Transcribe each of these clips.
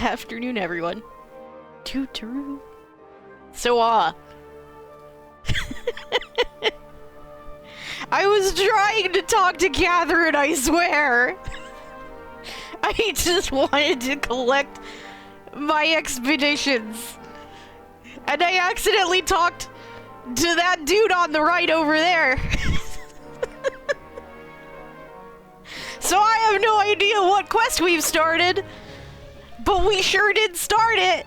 afternoon, everyone. Toot-toot. So, I was trying to talk to Catherine, I swear. I just wanted to collect my expeditions. And I accidentally talked to that dude on the right over there. So I have no idea what quest we've started, but we sure did start it.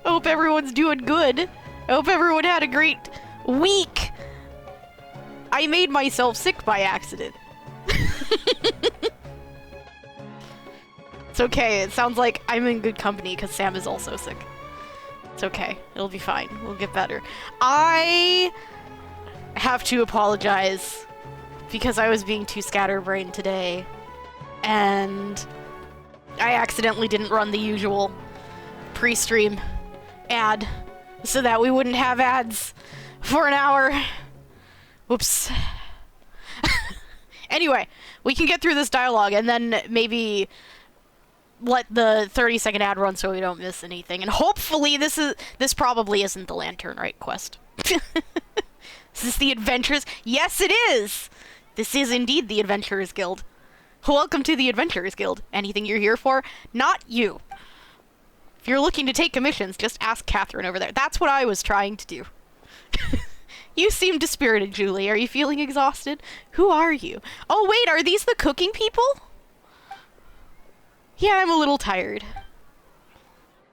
I hope everyone's doing good. I hope everyone had a great week. I made myself sick by accident. It's okay. It sounds like I'm in good company because Sam is also sick. It's okay. It'll be fine. We'll get better. I have to apologize because I was being too scatterbrained today and I accidentally didn't run the usual pre-stream ad so that we wouldn't have ads for an hour. Whoops. Anyway, we can get through this dialogue and then maybe let the 30-second ad run so we don't miss anything. And hopefully this probably isn't the Lantern Rite quest. Is this the Adventurers? Yes, it is! This is indeed the Adventurers Guild. Welcome to the Adventurers Guild. Anything you're here for? Not you. If you're looking to take commissions, just ask Catherine over there. That's what I was trying to do. You seem dispirited, Julie. Are you feeling exhausted? Who are you? Oh, wait, are these the cooking people? Yeah, I'm a little tired.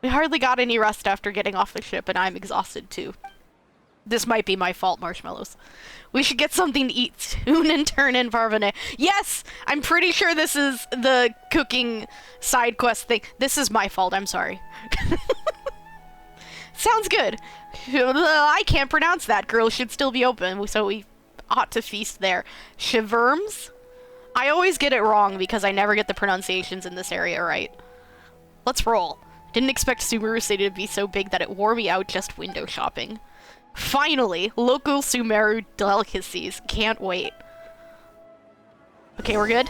We hardly got any rest after getting off the ship, and I'm exhausted, too. This might be my fault, Marshmallows. We should get something to eat soon and turn in Parvane. Yes! I'm pretty sure this is the cooking side quest thing. This is my fault, I'm sorry. Sounds good. I can't pronounce that. Girls should still be open, so we ought to feast there. Shiverms? I always get it wrong because I never get the pronunciations in this area right. Let's roll. Didn't expect Sumeru City to be so big that it wore me out just window shopping. Finally, local Sumeru delicacies. Can't wait. Okay, we're good?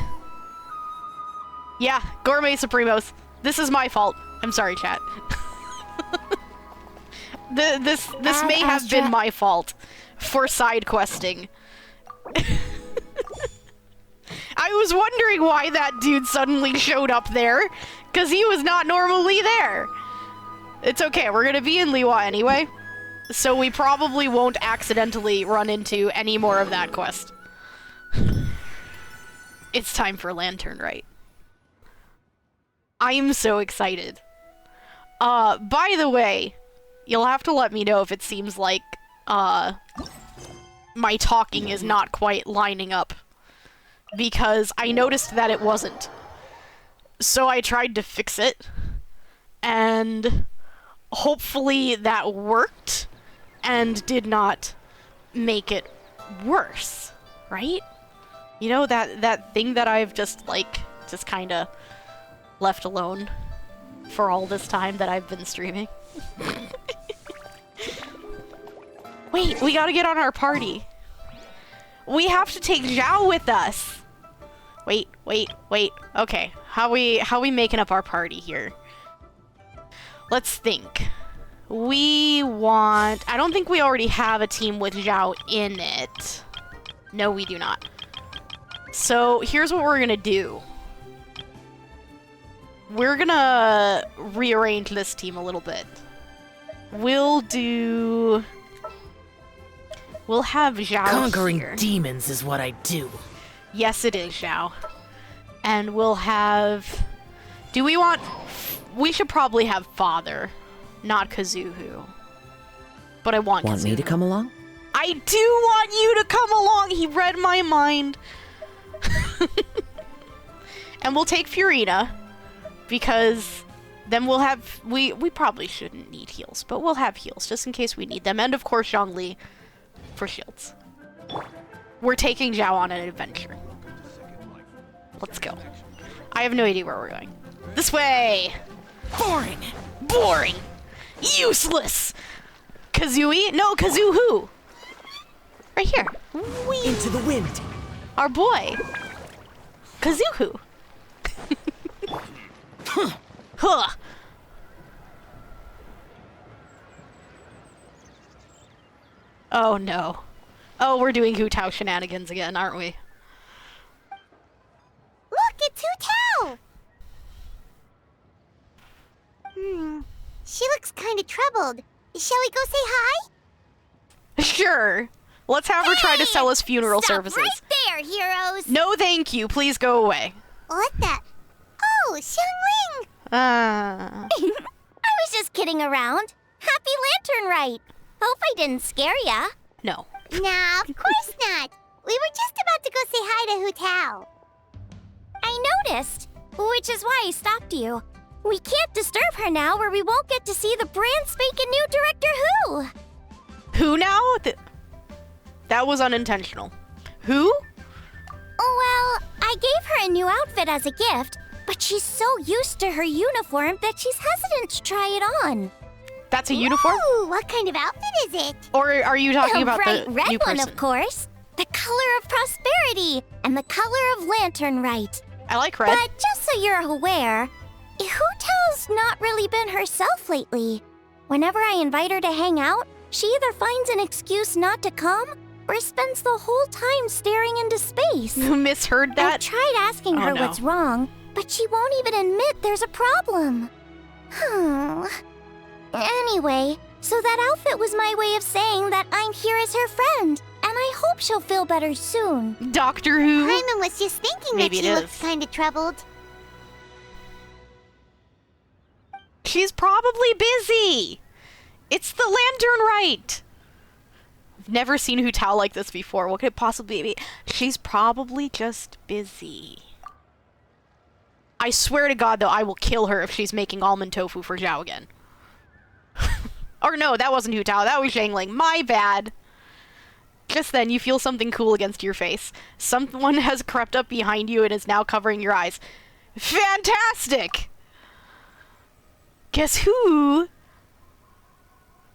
Yeah, Gourmet Supremos. This is my fault. I'm sorry, chat. This may have been my fault for side questing. I was wondering why that dude suddenly showed up there, because he was not normally there. It's okay, we're gonna be in Liwa anyway, so we probably won't accidentally run into any more of that quest. It's time for Lantern Rite. I'm so excited. By the way, you'll have to let me know if it seems like, my talking is not quite lining up. Because I noticed that it wasn't. So I tried to fix it. And hopefully that worked. And did not make it worse. Right? You know, that thing that I've just kinda left alone for all this time that I've been streaming. Wait, we gotta get on our party. We have to take Zhao with us. Wait. Okay, how we making up our party here? Let's think. We want... I don't think we already have a team with Zhao in it. No, we do not. So, here's what we're gonna do. We're gonna rearrange this team a little bit. We'll have Zhao Conquering here. demons is what I do. Yes, it is, Zhao. And we'll have... Do we want... We should probably have Father, not Kazuhu. But I want Want Kazuhu. me to come along? I do want you to come along! He read my mind. And we'll take Furina, because then we'll have... We probably shouldn't need heals, but we'll have heals, just in case we need them. And of course, Zhongli for shields. We're taking Zhao on an adventure. Let's go. I have no idea where we're going. This way! Boring! Boring! Useless! Kazooie? No, Kazuhu! Right here. Whee! Into the wind! Our boy! Kazuhu! Huh. Oh no. Oh, we're doing Hu Tao shenanigans again, aren't we? Look, it's Hu Tao! She looks kind of troubled. Shall we go say hi? Sure. Let's have her try to sell us funeral Stop services. right there, heroes! No, thank you. Please go away. What the? Oh, Xiangling! Ah. I was just kidding around. Happy Lantern Rite. Hope I didn't scare ya. No. Nah, of course not. We were just about to go say hi to Hu Tao. I noticed, which is why I stopped you. We can't disturb her now or we won't get to see the brand spanking new Director Who. Who now? That was unintentional. Who? Oh, well, I gave her a new outfit as a gift, but she's so used to her uniform that she's hesitant to try it on. That's a uniform? Ooh, what kind of outfit is it? Or are you talking about bright the red new one, person? of course. The color of prosperity and the color of Lantern Rite. I like red. But just so you're aware, Hu Tao's not really been herself lately. Whenever I invite her to hang out, she either finds an excuse not to come or spends the whole time staring into space. You misheard I've that? tried asking Oh, her no. what's wrong, but she won't even admit there's a problem. Anyway, so that outfit was my way of saying that I'm here as her friend, and I hope she'll feel better soon. Doctor Who? Hyman was just thinking Maybe that she it looked is. kind of troubled. She's probably busy. It's the Lantern Rite. I've never seen Hu Tao like this before. What could it possibly be? She's probably just busy. I swear to God, though, I will kill her if she's making almond tofu for Zhao again. Or no, that wasn't Hu Tao. That was Zhangling. My bad. Just then, you feel something cool against your face. Someone has crept up behind you and is now covering your eyes. Fantastic! Guess who?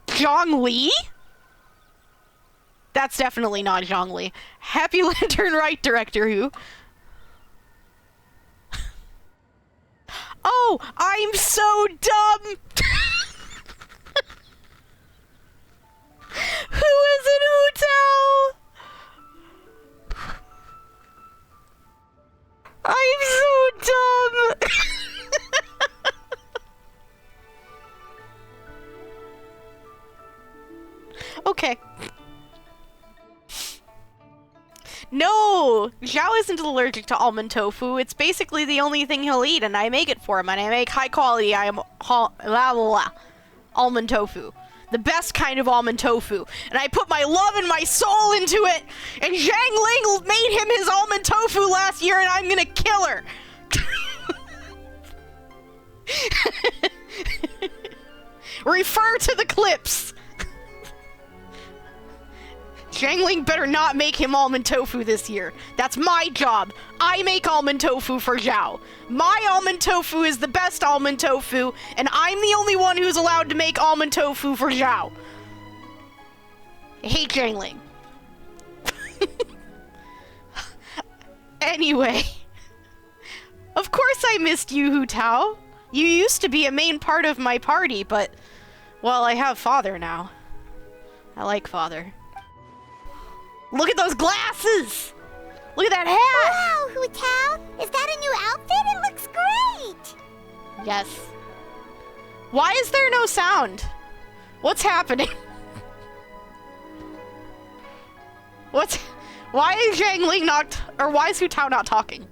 Zhongli? That's definitely not Zhongli. Happy Lantern Rite, Director Who. Oh, I'm so dumb! Who is it, Hu Tao? I'm so dumb! Okay. No! Zhao isn't allergic to almond tofu. It's basically the only thing he'll eat, and I make it for him, and I make high quality almond tofu. The best kind of almond tofu. And I put my love and my soul into it, and Zhang Ling made him his almond tofu last year, and I'm gonna kill her! Refer to the clips! Zhangling better not make him almond tofu this year. That's my job. I make almond tofu for Zhao. My almond tofu is the best almond tofu, and I'm the only one who's allowed to make almond tofu for Zhao. I hate Zhangling. Anyway. Of course I missed you, Hu Tao. You used to be a main part of my party, but... well, I have Father now. I like Father. Look at those glasses! Look at that hat! Wow, Hu Tao! Is that a new outfit? It looks great! Yes. Why is there no sound? What's happening? Why is Zhang Ling not... or why is Hu Tao not talking?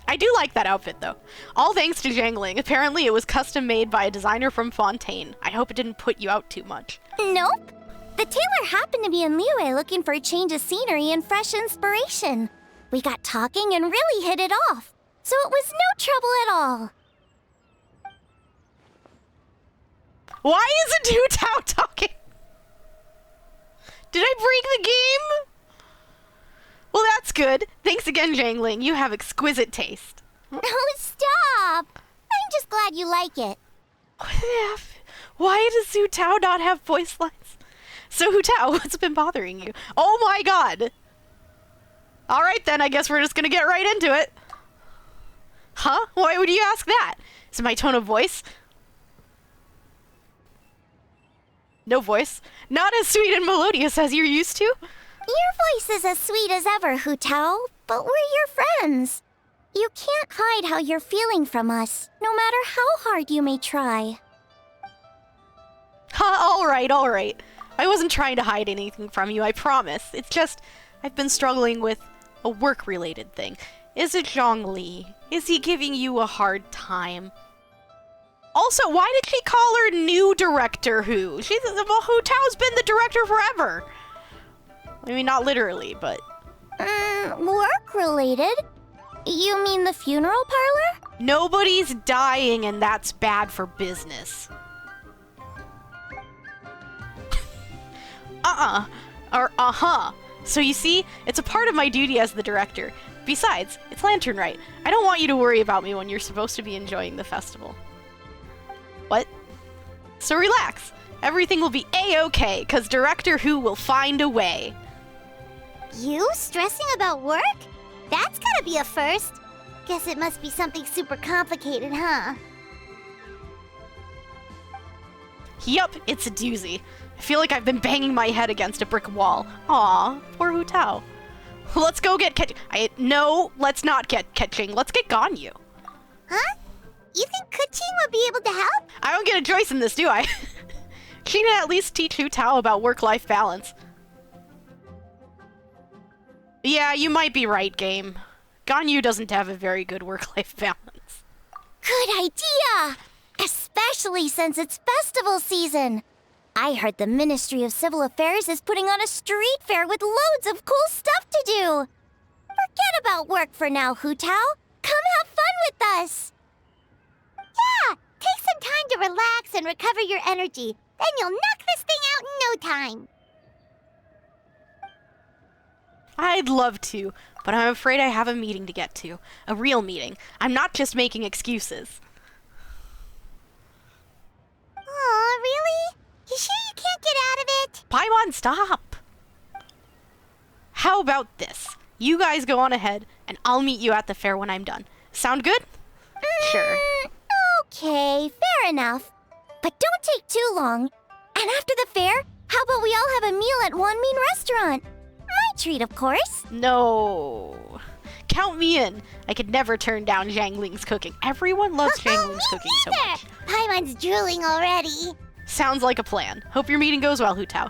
I do like that outfit, though. All thanks to Zhang Ling. Apparently it was custom made by a designer from Fontaine. I hope it didn't put you out too much. Nope. The tailor happened to be in Liyue looking for a change of scenery and fresh inspiration. We got talking and really hit it off, so it was no trouble at all. Why isn't Hu Tao talking? Did I break the game? Well, that's good. Thanks again, Zhang Ling. You have exquisite taste. Oh, stop! I'm just glad you like it. Why does Hu Tao not have voice lines? So, Hu Tao, what's been bothering you? Oh my god! Alright then, I guess we're just gonna get right into it. Huh? Why would you ask that? Is it my tone of voice? No voice. Not as sweet and melodious as you're used to? Your voice is as sweet as ever, Hu Tao, but we're your friends. You can't hide how you're feeling from us, no matter how hard you may try. All right, all right. I wasn't trying to hide anything from you, I promise. It's just, I've been struggling with a work-related thing. Is it Zhongli? Is he giving you a hard time? Also, why did she call her new director Hu? Well, Hu Tao's been the director forever. I mean, not literally, but... Work-related? You mean the funeral parlor? Nobody's dying, and that's bad for business. Or uh-huh. So you see, it's a part of my duty as the director. Besides, it's Lantern Rite. I don't want you to worry about me when you're supposed to be enjoying the festival. What? So relax. Everything will be A-okay, because Director Hu will find a way. You stressing about work? That's gotta be a first. Guess it must be something super complicated, huh? Yup, it's a doozy. I feel like I've been banging my head against a brick wall. Aw, poor Hu Tao. Let's go get No, let's not get Ketching. Let's get Ganyu. Huh? You think Kuching would be able to help? I don't get a choice in this, do I? She can at least teach Hu Tao about work-life balance. Yeah, you might be right, game. Ganyu doesn't have a very good work-life balance. Good idea! Especially since it's festival season. I heard the Ministry of Civil Affairs is putting on a street fair with loads of cool stuff to do. Forget about work for now, Hu Tao. Come have fun with us. Yeah, take some time to relax and recover your energy. Then you'll knock this thing out in no time. I'd love to, but I'm afraid I have a meeting to get to. A real meeting. I'm not just making excuses. Aw, really? You sure you can't get out of it? Paimon, stop! How about this? You guys go on ahead, and I'll meet you at the fair when I'm done. Sound good? Sure. Okay, fair enough. But don't take too long. And after the fair, how about we all have a meal at Wan Min restaurant? My treat, of course. No. Count me in. I could never turn down Zhang Ling's cooking. Everyone loves Zhang Ling's cooking so much. Paimon's drooling already. Sounds like a plan. Hope your meeting goes well, Hu Tao.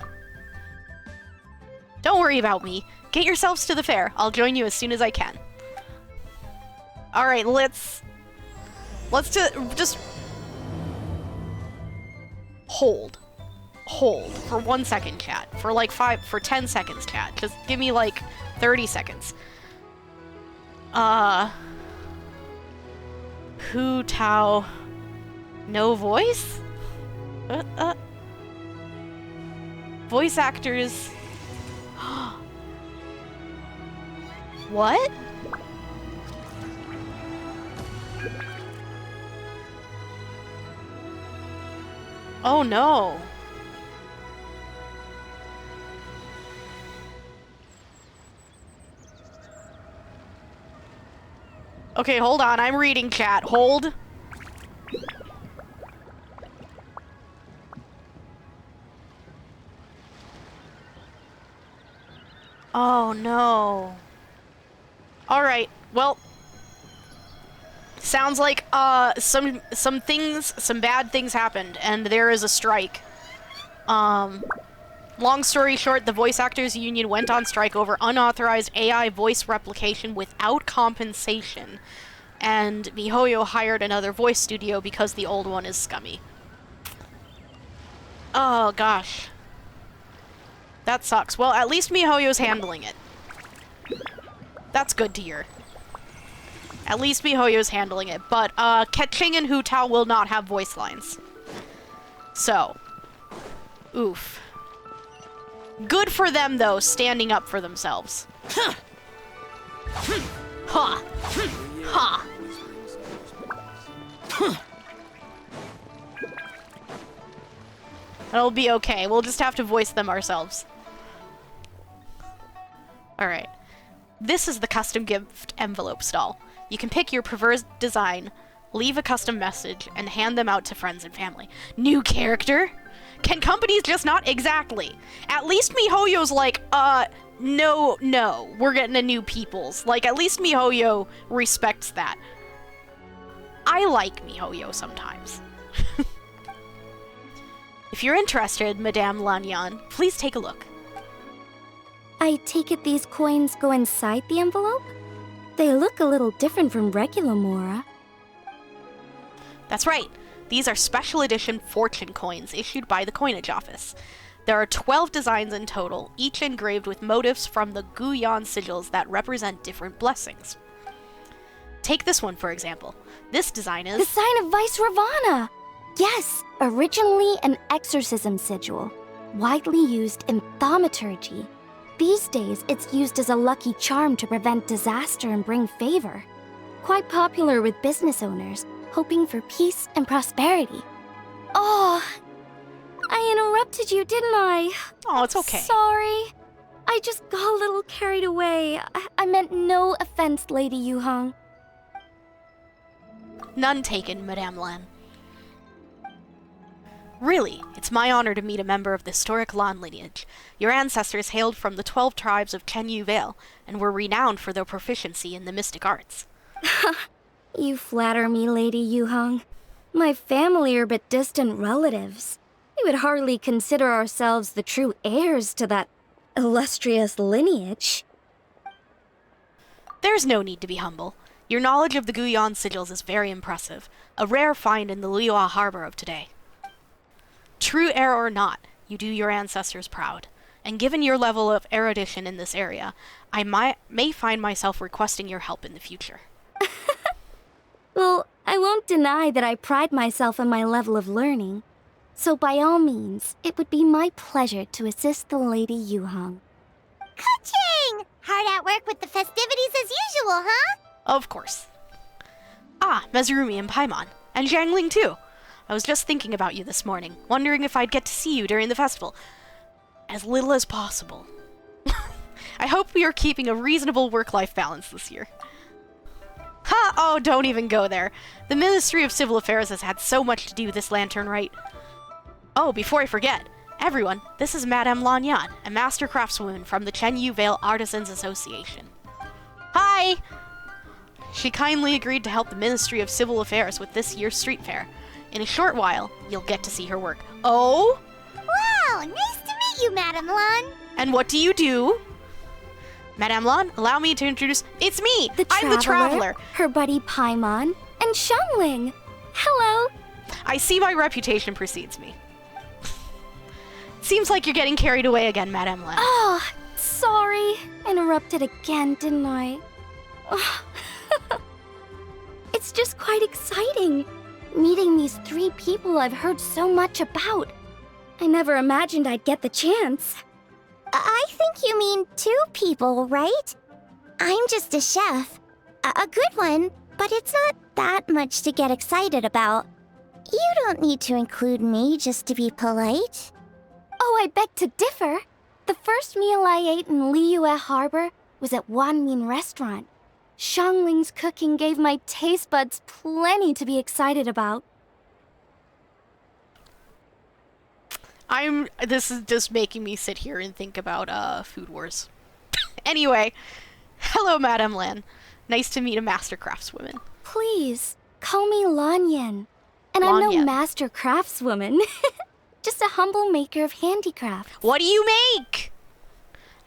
Don't worry about me. Get yourselves to the fair. I'll join you as soon as I can. Alright, let's just... Hold for 1 second, chat. For 10 seconds, chat. Just give me like 30 seconds. Hu Tao, no voice? Voice actors. What? Oh no. Okay, hold on. I'm reading chat. Hold. Oh no. Alright, well. Sounds like some bad things happened, and there is a strike. Long story short, the Voice Actors Union went on strike over unauthorized AI voice replication without compensation. And MiHoYo hired another voice studio because the old one is scummy. Oh, gosh. That sucks. Well, at least MiHoYo's handling it. That's good to hear. At least MiHoYo's handling it. But, Ketching and Hu Tao will not have voice lines. So. Oof. Good for them, though, standing up for themselves. Ha! Ha! That'll be okay. We'll just have to voice them ourselves. Alright. This is the custom gift envelope stall. You can pick your preferred design, leave a custom message, and hand them out to friends and family. New character? Can companies just not? Exactly. At least MiHoYo's like, no, we're getting a new peoples. Like, at least MiHoYo respects that. I like MiHoYo sometimes. If you're interested, Madame Lanyan, please take a look. I take it these coins go inside the envelope? They look a little different from regular Mora. That's right. These are special edition fortune coins issued by the coinage office. There are 12 designs in total, each engraved with motifs from the Guyan sigils that represent different blessings. Take this one, for example. This design is... The sign of Vice Ravana! Yes, originally an exorcism sigil, widely used in thaumaturgy. These days, it's used as a lucky charm to prevent disaster and bring favor. Quite popular with business owners, hoping for peace and prosperity. Oh, I interrupted you, didn't I? Oh, it's okay. Sorry. I just got a little carried away. I meant no offense, Lady Yuhong. None taken, Madame Lan. Really, it's my honor to meet a member of the historic Lan lineage. Your ancestors hailed from the 12 tribes of Chenyu Vale and were renowned for their proficiency in the mystic arts. You flatter me, Lady Yuhong. My family are but distant relatives. We would hardly consider ourselves the true heirs to that illustrious lineage. There's no need to be humble. Your knowledge of the Guyan sigils is very impressive, a rare find in the Liyue harbor of today. True heir or not, you do your ancestors proud. And given your level of erudition in this area, I may find myself requesting your help in the future. Well, I won't deny that I pride myself on my level of learning. So by all means, it would be my pleasure to assist the Lady Yuhong. Ka-ching! Hard at work with the festivities as usual, huh? Of course. Ah, Mezarumi and Paimon. And Zhangling too. I was just thinking about you this morning, wondering if I'd get to see you during the festival. As little as possible. I hope we are keeping a reasonable work-life balance this year. Ha! Oh, don't even go there. The Ministry of Civil Affairs has had so much to do with this lantern rite. Oh, before I forget, everyone, this is Madame Lanyan, a master craftswoman from the Chenyu Vale Artisans Association. Hi! She kindly agreed to help the Ministry of Civil Affairs with this year's street fair. In a short while, you'll get to see her work. Oh? Wow, nice to meet you, Madame Lan. And what do you do? Madame Lan, allow me to introduce... It's me! I'm the Traveler! Her buddy Paimon, and Xiangling. Hello. I see my reputation precedes me. Seems like you're getting carried away again, Madame Lan. Oh, sorry. Interrupted again, didn't I? It's just quite exciting. Meeting these 3 people I've heard so much about. I never imagined I'd get the chance. I think you mean 2 people, right? I'm just a chef. A good one, but it's not that much to get excited about. You don't need to include me just to be polite. Oh, I beg to differ. The first meal I ate in Liyue Harbor was at Wanmin Restaurant. Xiangling's cooking gave my taste buds plenty to be excited about. This is just making me sit here and think about, Food Wars. Anyway, hello, Madame Lan. Nice to meet a master craftswoman. Please, call me Lanyan. And I'm no master craftswoman. Just a humble maker of handicrafts. What do you make?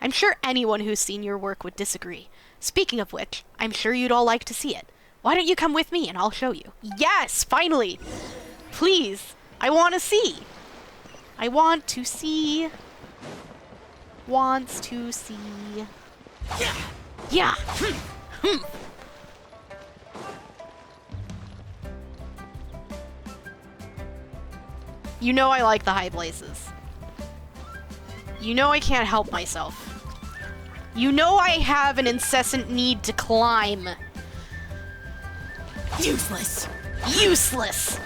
I'm sure anyone who's seen your work would disagree. Speaking of which, I'm sure you'd all like to see it. Why don't you come with me and I'll show you? Yes, finally! Please, I want to see. I want to see. Wants to see. Yeah. You know I like the high places. You know I can't help myself. You know I have an incessant need to climb. Useless. Useless!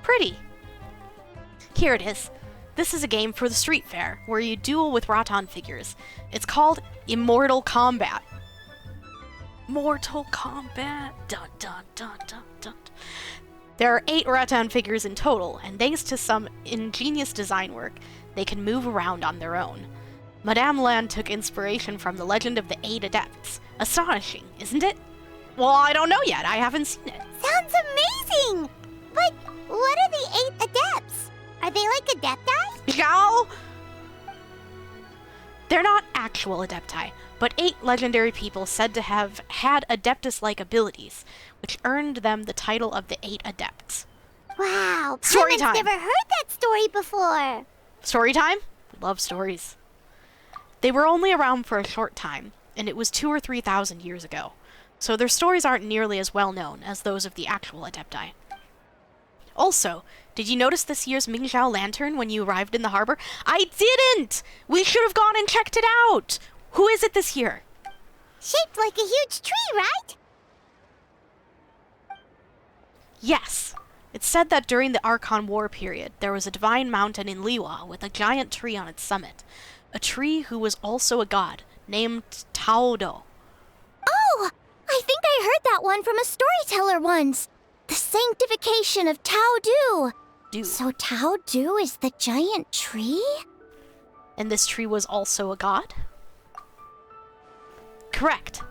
Pretty. Here it is. This is a game for the street fair, where you duel with Rattan figures. It's called Immortal Kombat. Mortal Kombat. Dun dun dun dun dun. There are 8 Rattan figures in total, and thanks to some ingenious design work, they can move around on their own. Madame Land took inspiration from the legend of the 8 Adepts. Astonishing, isn't it? Well, I don't know yet. I haven't seen it. Sounds amazing! But what are the 8 adepts? Are they like adepti? Zhao? They're not actual adepti, but 8 legendary people said to have had adeptus-like abilities, which earned them the title of the 8 Adepts. Wow, Story Paimon's time. never heard that story before. Story time? We love stories. They were only around for a short time, and it was 2,000 or 3,000 years ago, so their stories aren't nearly as well known as those of the actual adepti. Also, did you notice this year's Mingzhou lantern when you arrived in the harbor? I didn't! We should have gone and checked it out! Who is it this year? Shaped like a huge tree, right? Yes. It's said that during the Archon War period, there was a divine mountain in Liwa with a giant tree on its summit. A tree who was also a god, named Taodo. Oh, I think I heard that one from a storyteller once. The sanctification of Tao Du. So Tao Du is the giant tree? And this tree was also a god? Correct.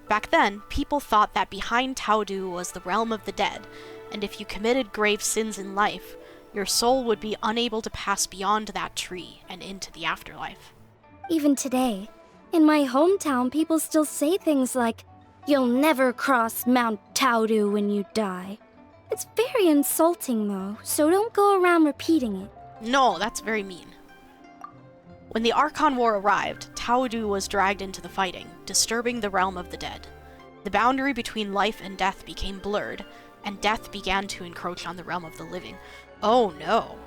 Back then, people thought that behind Taodu was the realm of the dead, and if you committed grave sins in life, your soul would be unable to pass beyond that tree and into the afterlife. Even today, in my hometown, people still say things like, "You'll never cross Mount Taodu when you die." It's very insulting, though, so don't go around repeating it. No, that's very mean. When the Archon War arrived, Taodu was dragged into the fighting, disturbing the realm of the dead. The boundary between life and death became blurred, and death began to encroach on the realm of the living. Oh no.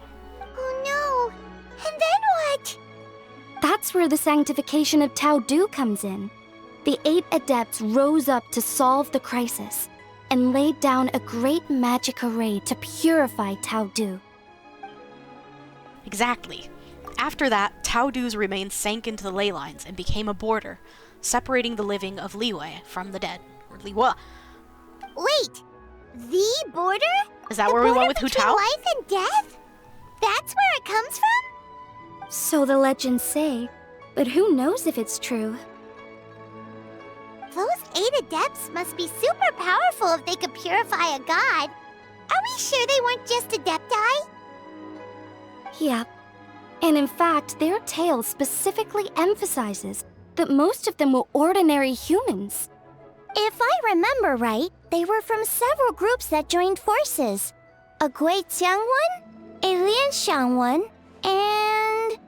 Oh no. And then what? That's where the sanctification of Tao Du comes in. The 8 adepts rose up to solve the crisis and laid down a great magic array to purify Tao Du. Exactly. After that, Taodu's remains sank into the ley lines and became a border, separating the living of Liwei from the dead. Or Liwa. Wait, the border? Is that where we went with Hu Tao? Life and death? That's where it comes from? So the legends say, but who knows if it's true? Those 8 adepts must be super powerful if they could purify a god. Are we sure they weren't just adepti? Yep. And in fact, their tale specifically emphasizes that most of them were ordinary humans. If I remember right, they were from several groups that joined forces. A Guiqiang one, a Lianshan one, and...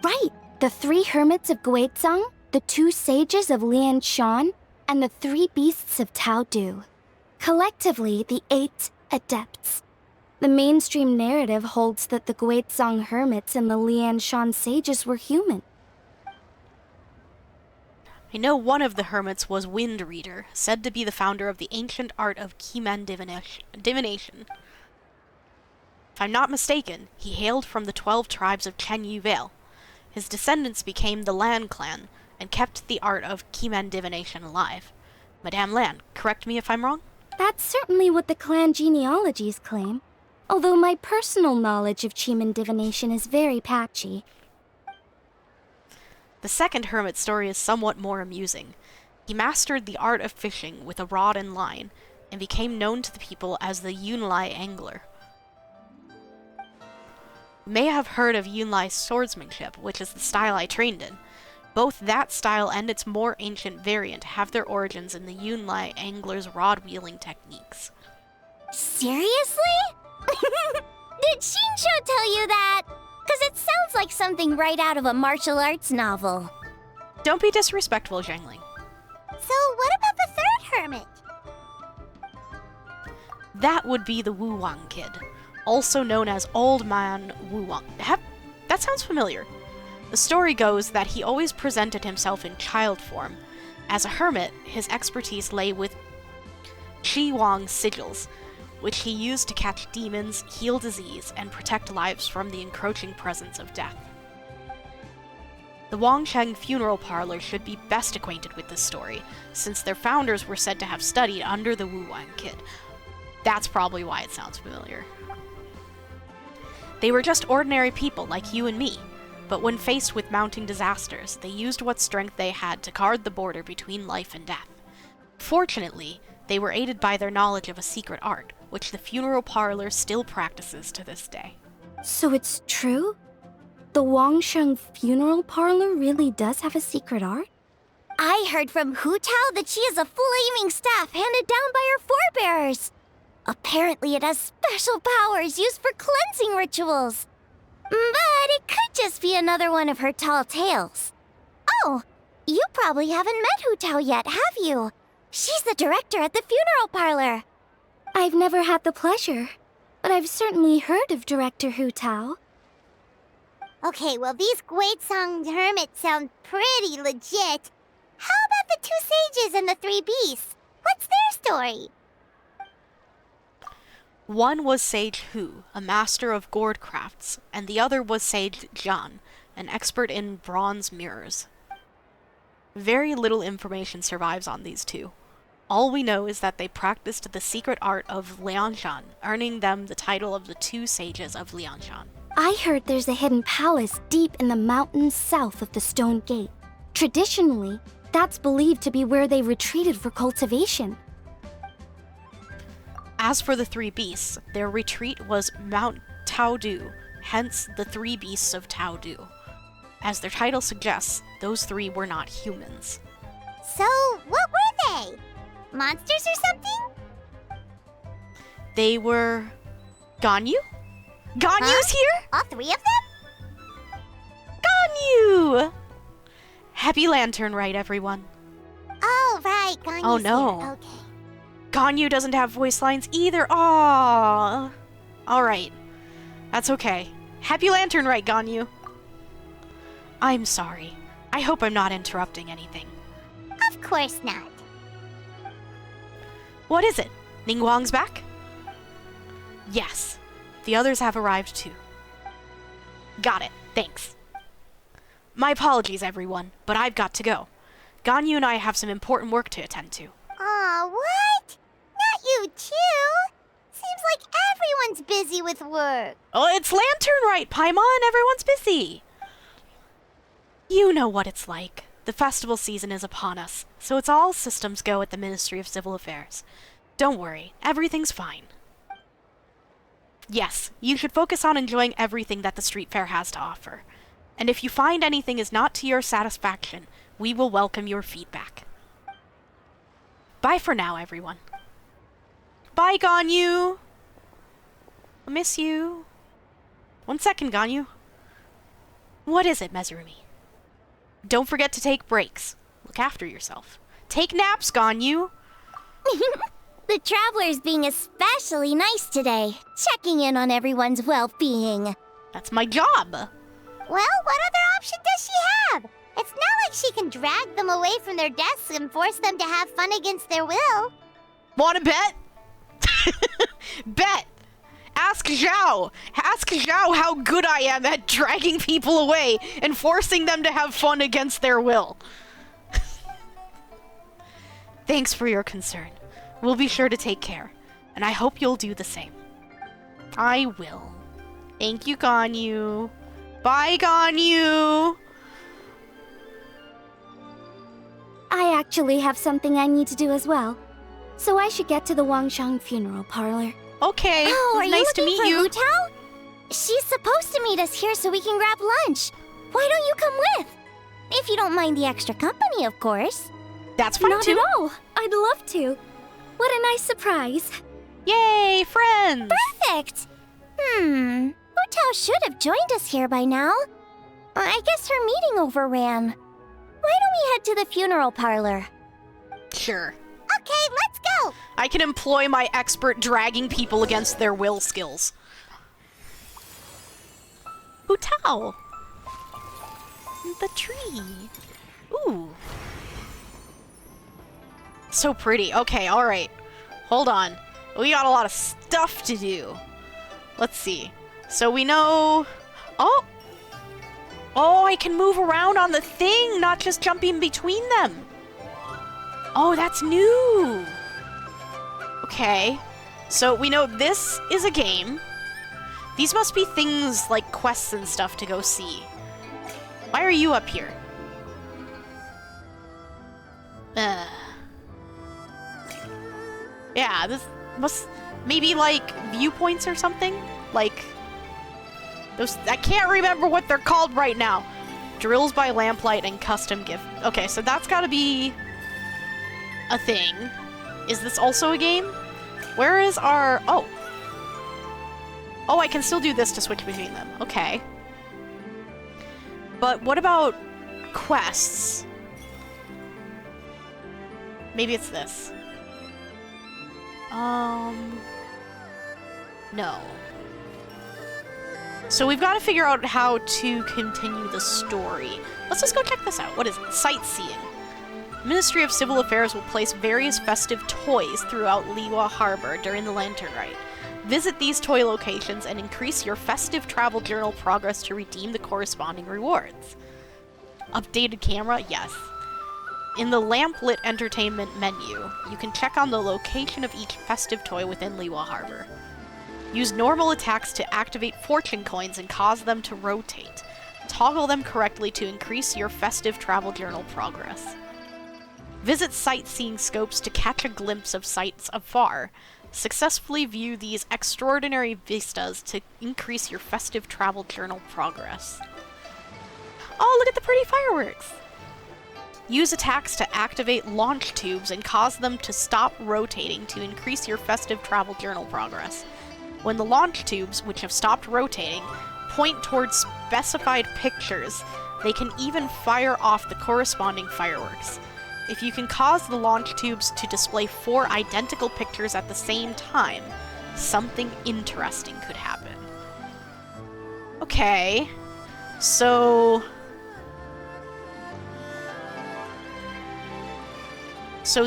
Right, the 3 hermits of Guizhang, the 2 sages of Lianshan, and the 3 beasts of Tao Du. Collectively, the 8 adepts. The mainstream narrative holds that the Guizhang hermits and the Lianshan sages were human. I know one of the hermits was Wind Reader, said to be the founder of the ancient art of Kimen divination. If I'm not mistaken, he hailed from the 12 tribes of Chen Yu Vale. His descendants became the Lan clan, and kept the art of Kimen divination alive. Madame Lan, correct me if I'm wrong? That's certainly what the clan genealogies claim, although my personal knowledge of Chiman divination is very patchy. The second hermit story is somewhat more amusing. He mastered the art of fishing with a rod and line, and became known to the people as the Yunlai angler. You may have heard of Yunlai swordsmanship, which is the style I trained in. Both that style and its more ancient variant have their origins in the Yunlai angler's rod-wielding techniques. Seriously? Did Shinsho tell you that? Because it sounds like something right out of a martial arts novel. Don't be disrespectful, Zhengling. So what about the third hermit? That would be the Wu Wang kid, also known as Old Man Wu Wang. That sounds familiar. The story goes that he always presented himself in child form. As a hermit, his expertise lay with Qi Wang sigils, which he used to catch demons, heal disease, and protect lives from the encroaching presence of death. The Wangsheng funeral parlor should be best acquainted with this story, since their founders were said to have studied under the Wu Wang kid. That's probably why it sounds familiar. They were just ordinary people like you and me, but when faced with mounting disasters, they used what strength they had to guard the border between life and death. Fortunately, they were aided by their knowledge of a secret art, which the funeral parlor still practices to this day. So it's true? The Wangsheng funeral parlor really does have a secret art? I heard from Hu Tao that she has a flaming staff handed down by her forebears. Apparently it has special powers used for cleansing rituals. But it could just be another one of her tall tales. Oh, you probably haven't met Hu Tao yet, have you? She's the director at the funeral parlor. I've never had the pleasure, but I've certainly heard of Director Hu Tao. Okay, well, these Guizhong hermits sound pretty legit. How about the two sages and the three beasts? What's their story? One was Sage Hu, a master of gourd crafts, and the other was Sage Jian, an expert in bronze mirrors. Very little information survives on these two. All we know is that they practiced the secret art of Lianshan, earning them the title of the two sages of Lianshan. I heard there's a hidden palace deep in the mountains south of the Stone Gate. Traditionally, that's believed to be where they retreated for cultivation. As for the three beasts, their retreat was Mount Taodu, hence the three beasts of Taodu. As their title suggests, those three were not humans. So, what were they? Monsters or something? They were... Ganyu? Ganyu's here? All three of them? Ganyu! Happy Lantern Rite, everyone. Oh, right, Ganyu's Oh, no. here. Okay. Ganyu doesn't have voice lines either. Aww. Alright. That's okay. Happy Lantern Rite, Ganyu. I'm sorry. I hope I'm not interrupting anything. Of course not. What is it? Ningguang's back? Yes. The others have arrived too. Got it. Thanks. My apologies, everyone, but I've got to go. Ganyu and I have some important work to attend to. Aw, what? Not you too? Seems like everyone's busy with work. Oh, it's Lantern Rite, Paimon! Everyone's busy! You know what it's like. The festival season is upon us, so it's all systems go at the Ministry of Civil Affairs. Don't worry, everything's fine. Yes, you should focus on enjoying everything that the street fair has to offer. And if you find anything is not to your satisfaction, we will welcome your feedback. Bye for now, everyone. Bye, Ganyu! I miss you. 1 second, Ganyu. What is it, Mezarumi? Don't forget to take breaks. Look after yourself. Take naps, Ganyu! The traveler's being especially nice today, checking in on everyone's well-being. That's my job! Well, what other option does she have? It's not like she can drag them away from their desks and force them to have fun against their will. Wanna bet? Bet! Ask Zhao! Ask Zhao how good I am at dragging people away and forcing them to have fun against their will. Thanks for your concern. We'll be sure to take care, and I hope you'll do the same. I will. Thank you, Ganyu. Bye, Ganyu! I actually have something I need to do as well, so I should get to the Wangsheng funeral parlor. Okay, Oh, are nice to you meet looking for you. Hu Tao? She's supposed to meet us here so we can grab lunch. Why don't you come with? If you don't mind the extra company, of course. That's fine Not too. at all. I'd love to. What a nice surprise. Yay, friends! Perfect! Hu Tao should have joined us here by now. I guess her meeting overran. Why don't we head to the funeral parlor? Sure. Okay, let's go! I can employ my expert dragging people against their will skills. Hu Tao! The tree. Ooh. So pretty. Okay, alright. Hold on. We got a lot of stuff to do. Let's see. So we know... Oh! Oh, I can move around on the thing, not just jumping between them. Oh, that's new. Okay. So we know this is a game. These must be things like quests and stuff to go see. Why are you up here? Yeah, this must... Maybe, like, viewpoints or something? Like... Those... I can't remember what they're called right now. Drills by lamplight and custom gift. Okay, so that's gotta be... a thing. Is this also a game? Where is our... Oh. Oh, I can still do this to switch between them. Okay. But what about quests? Maybe it's this. No. So we've got to figure out how to continue the story. Let's just go check this out. What is it? Sightseeing. Ministry of Civil Affairs will place various festive toys throughout Liyue Harbor during the Lantern Rite. Visit these toy locations and increase your festive travel journal progress to redeem the corresponding rewards. Updated camera? Yes. In the lamplit entertainment menu, you can check on the location of each festive toy within Liyue Harbor. Use normal attacks to activate fortune coins and cause them to rotate. Toggle them correctly to increase your festive travel journal progress. Visit sightseeing scopes to catch a glimpse of sights afar. Successfully view these extraordinary vistas to increase your festive travel journal progress. Oh, look at the pretty fireworks! Use attacks to activate launch tubes and cause them to stop rotating to increase your festive travel journal progress. When the launch tubes, which have stopped rotating, point towards specified pictures, they can even fire off the corresponding fireworks. If you can cause the launch tubes to display 4 identical pictures at the same time, something interesting could happen. Okay, so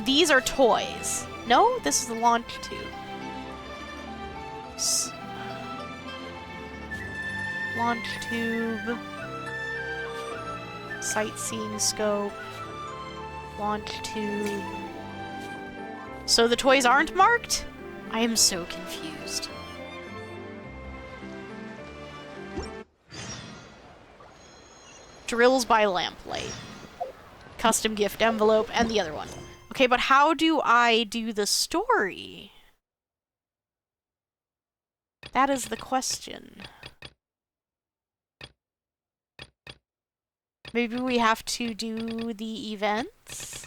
these are toys. No, this is the launch tube. Launch tube. Sightseeing scope. Launch tube. So the toys aren't marked? I am so confused. Drills by lamplight. Custom gift envelope, and the other one. Okay, but how do I do the story? That is the question. Maybe we have to do the events?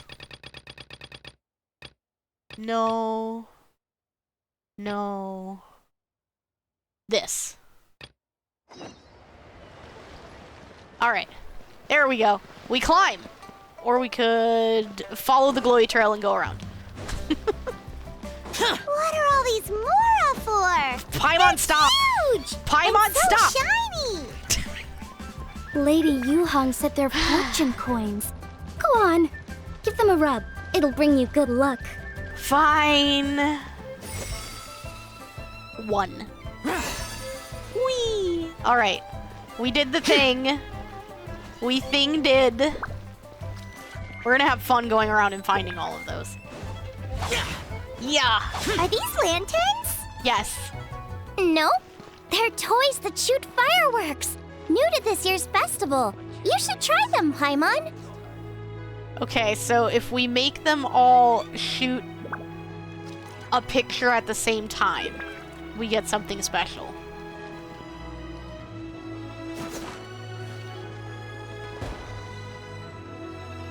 No. No. This. Alright. There we go. We climb. Or we could follow the glowy trail and go around. What are all these Mora for? Paimon, stop! Huge! Paimon, and so stop! shiny! Lady Yuhong said they're fortune coins. Go on, give them a rub. It'll bring you good luck. Fine. 1. Whee! Alright. We did the thing. We did. We're gonna have fun going around and finding all of those. Yeah. Are these lanterns? Yes. Nope. They're toys that shoot fireworks. New to this year's festival. You should try them, Paimon. Okay, so if we make them all shoot a picture at the same time, we get something special.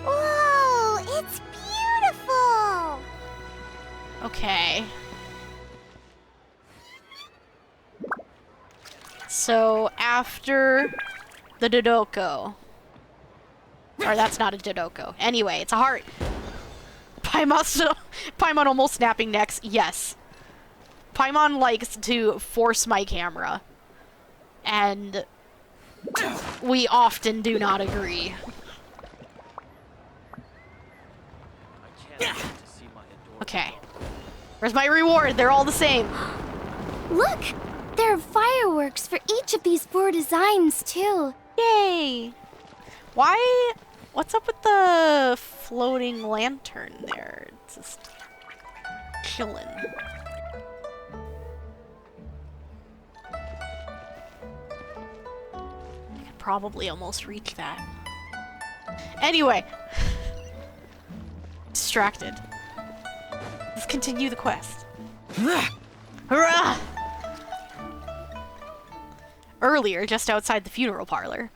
Whoa, it's beautiful. Okay. So after the Dodoko. Or that's not a Dodoko. Anyway, it's a heart. Paimon almost snapping necks. Yes. Paimon likes to force my camera. And we often do not agree. Okay. Where's my reward? They're all the same. Look! There are fireworks for each of these 4 designs, too. Yay! Why? What's up with the floating lantern there? It's just chilling. I could probably almost reach that. Anyway. Distracted. Let's continue the quest. Hurrah! Earlier, just outside the funeral parlor.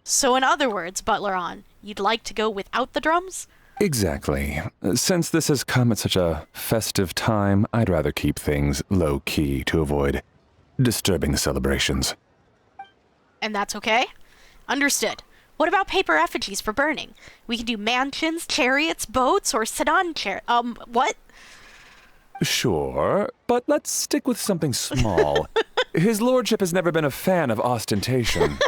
So in other words, Butler On, you'd like to go without the drums? Exactly. Since this has come at such a festive time, I'd rather keep things low-key to avoid disturbing the celebrations. And that's okay? Understood. What about paper effigies for burning? We can do mansions, chariots, boats, or sedan what? Sure, but let's stick with something small. His lordship has never been a fan of ostentation.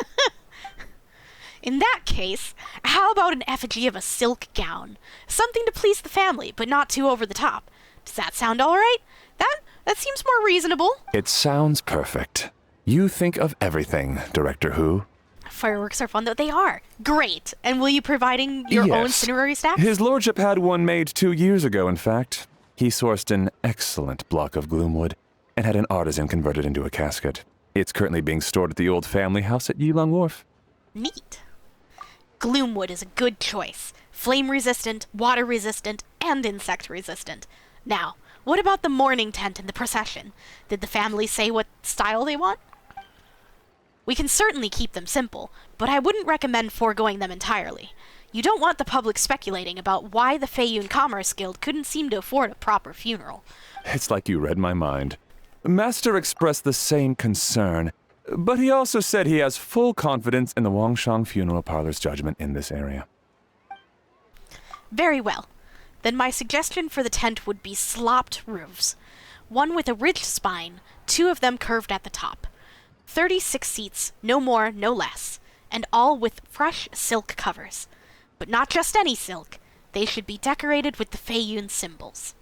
In that case, how about an effigy of a silk gown? Something to please the family, but not too over the top. Does that sound all right? That seems more reasonable. It sounds perfect. You think of everything, Director Who. Fireworks are fun, though. They are. Great. And will you providing your own cinerary stacks? His lordship had one made 2 years ago, in fact. He sourced an excellent block of gloomwood and had an artisan convert it into a casket. It's currently being stored at the old family house at Yilong Wharf. Neat. Gloomwood is a good choice. Flame-resistant, water-resistant, and insect-resistant. Now, what about the mourning tent and the procession? Did the family say what style they want? We can certainly keep them simple, but I wouldn't recommend foregoing them entirely. You don't want the public speculating about why the Feiyun Commerce Guild couldn't seem to afford a proper funeral. It's like you read my mind. Master expressed the same concern, but he also said he has full confidence in the Wangshang Funeral Parlor's judgment in this area. Very well. Then my suggestion for the tent would be slopped roofs. One with a ridged spine, 2 of them curved at the top. 36 seats, no more, no less, and all with fresh silk covers. But not just any silk. They should be decorated with the Feiyun symbols.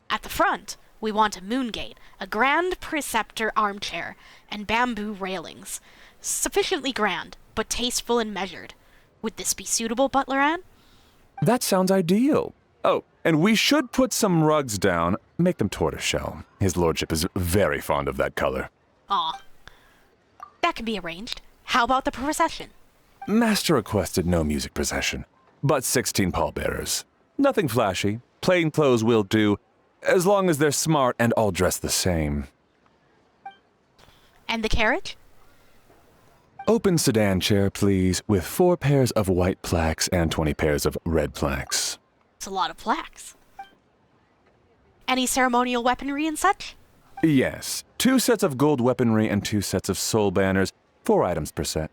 At the front, we want a moon gate, a grand preceptor armchair, and bamboo railings. Sufficiently grand, but tasteful and measured. Would this be suitable, Butler Ann? That sounds ideal. Oh, and we should put some rugs down, make them tortoiseshell. His lordship is very fond of that color. Aw. That can be arranged. How about the procession? Master requested no music procession, but 16 pallbearers. Nothing flashy. Plain clothes will do, as long as they're smart and all dressed the same. And the carriage? Open sedan chair, please, with 4 pairs of white plaques and 20 pairs of red plaques. It's a lot of plaques. Any ceremonial weaponry and such? Yes, 2 sets of gold weaponry and 2 sets of soul banners, 4 items per set.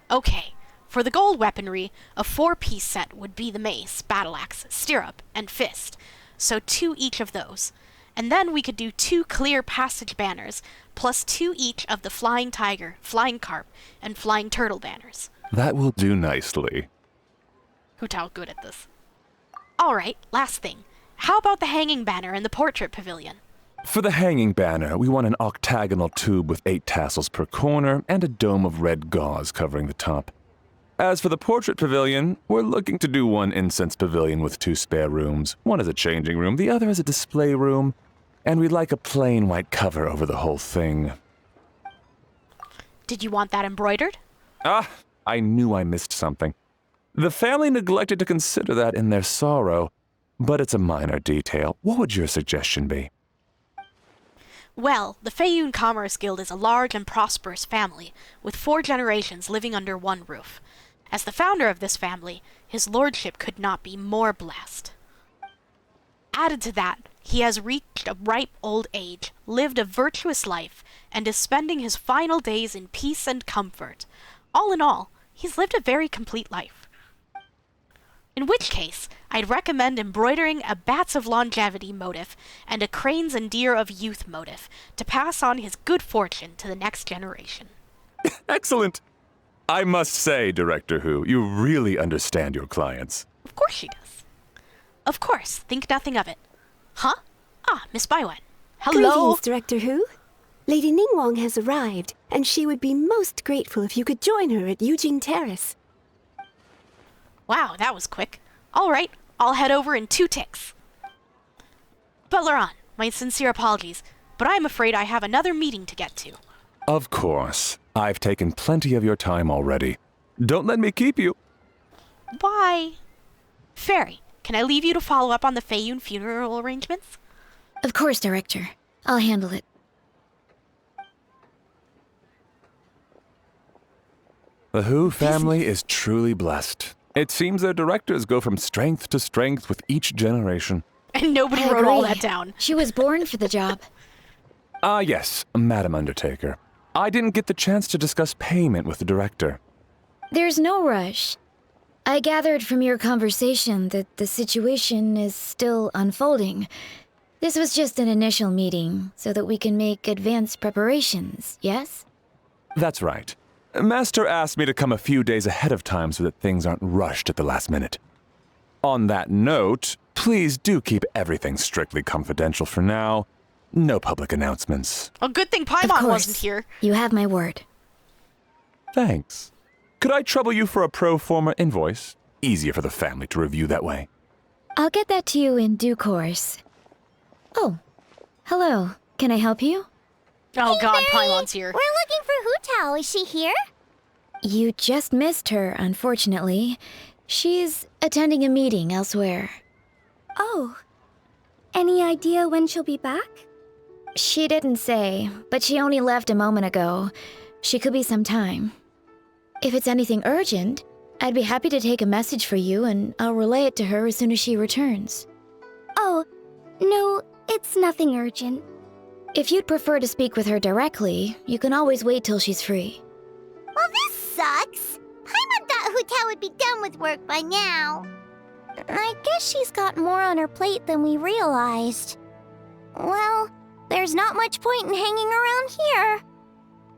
Okay, for the gold weaponry, a 4-piece set would be the mace, battle axe, stirrup, and fist, so 2 each of those. And then we could do 2 clear passage banners, plus 2 each of the flying tiger, flying carp, and flying turtle banners. That will do nicely. Hu Tao good at this. Alright, last thing. How about the hanging banner in the portrait pavilion? For the hanging banner, we want an octagonal tube with 8 tassels per corner and a dome of red gauze covering the top. As for the portrait pavilion, we're looking to do 1 incense pavilion with 2 spare rooms. One is a changing room, the other is a display room, and we'd like a plain white cover over the whole thing. Did you want that embroidered? Ah, I knew I missed something. The family neglected to consider that in their sorrow, but it's a minor detail. What would your suggestion be? Well, the Feiyun Commerce Guild is a large and prosperous family, with 4 generations living under one roof. As the founder of this family, his lordship could not be more blessed. Added to that, he has reached a ripe old age, lived a virtuous life, and is spending his final days in peace and comfort. All in all, he's lived a very complete life. In which case, I'd recommend embroidering a Bats of Longevity motif and a Cranes and Deer of Youth motif to pass on his good fortune to the next generation. Excellent! I must say, Director Who, you really understand your clients. Of course she does. Of course, think nothing of it. Huh? Miss Baiwen. Hello. Greetings, Director Hu. Lady Ningguang has arrived, and she would be most grateful if you could join her at Yujing Terrace. Wow, that was quick. All right, I'll head over in 2 ticks. Butler on, my sincere apologies, but I'm afraid I have another meeting to get to. Of course. I've taken plenty of your time already. Don't let me keep you. Bye. Fairy, can I leave you to follow up on the Feiyun funeral arrangements? Of course, Director. I'll handle it. The Hu family is truly blessed. It seems their directors go from strength to strength with each generation. And nobody I wrote all agree. that down. She was born for the job. Ah, yes, Madam Undertaker. I didn't get the chance to discuss payment with the director. There's no rush. I gathered from your conversation that the situation is still unfolding. This was just an initial meeting, so that we can make advanced preparations, yes? That's right. Master asked me to come a few days ahead of time so that things aren't rushed at the last minute. On that note, please do keep everything strictly confidential for now. No public announcements. A good thing Of Paimon course. wasn't here. You have my word. Thanks. Could I trouble you for a pro forma invoice? Easier for the family to review that way. I'll get that to you in due course. Oh, hello. Can I help you? Oh god, Fairy, Paimon's here. We're looking for Hu Tao. Is she here? You just missed her, unfortunately. She's attending a meeting elsewhere. Oh. Any idea when she'll be back? She didn't say, but she only left a moment ago. She could be some time. If it's anything urgent, I'd be happy to take a message for you and I'll relay it to her as soon as she returns. Oh, no, it's nothing urgent. If you'd prefer to speak with her directly, you can always wait till she's free. Well, this sucks. Paimon thought Hu Tao would be done with work by now. I guess she's got more on her plate than we realized. Well, there's not much point in hanging around here.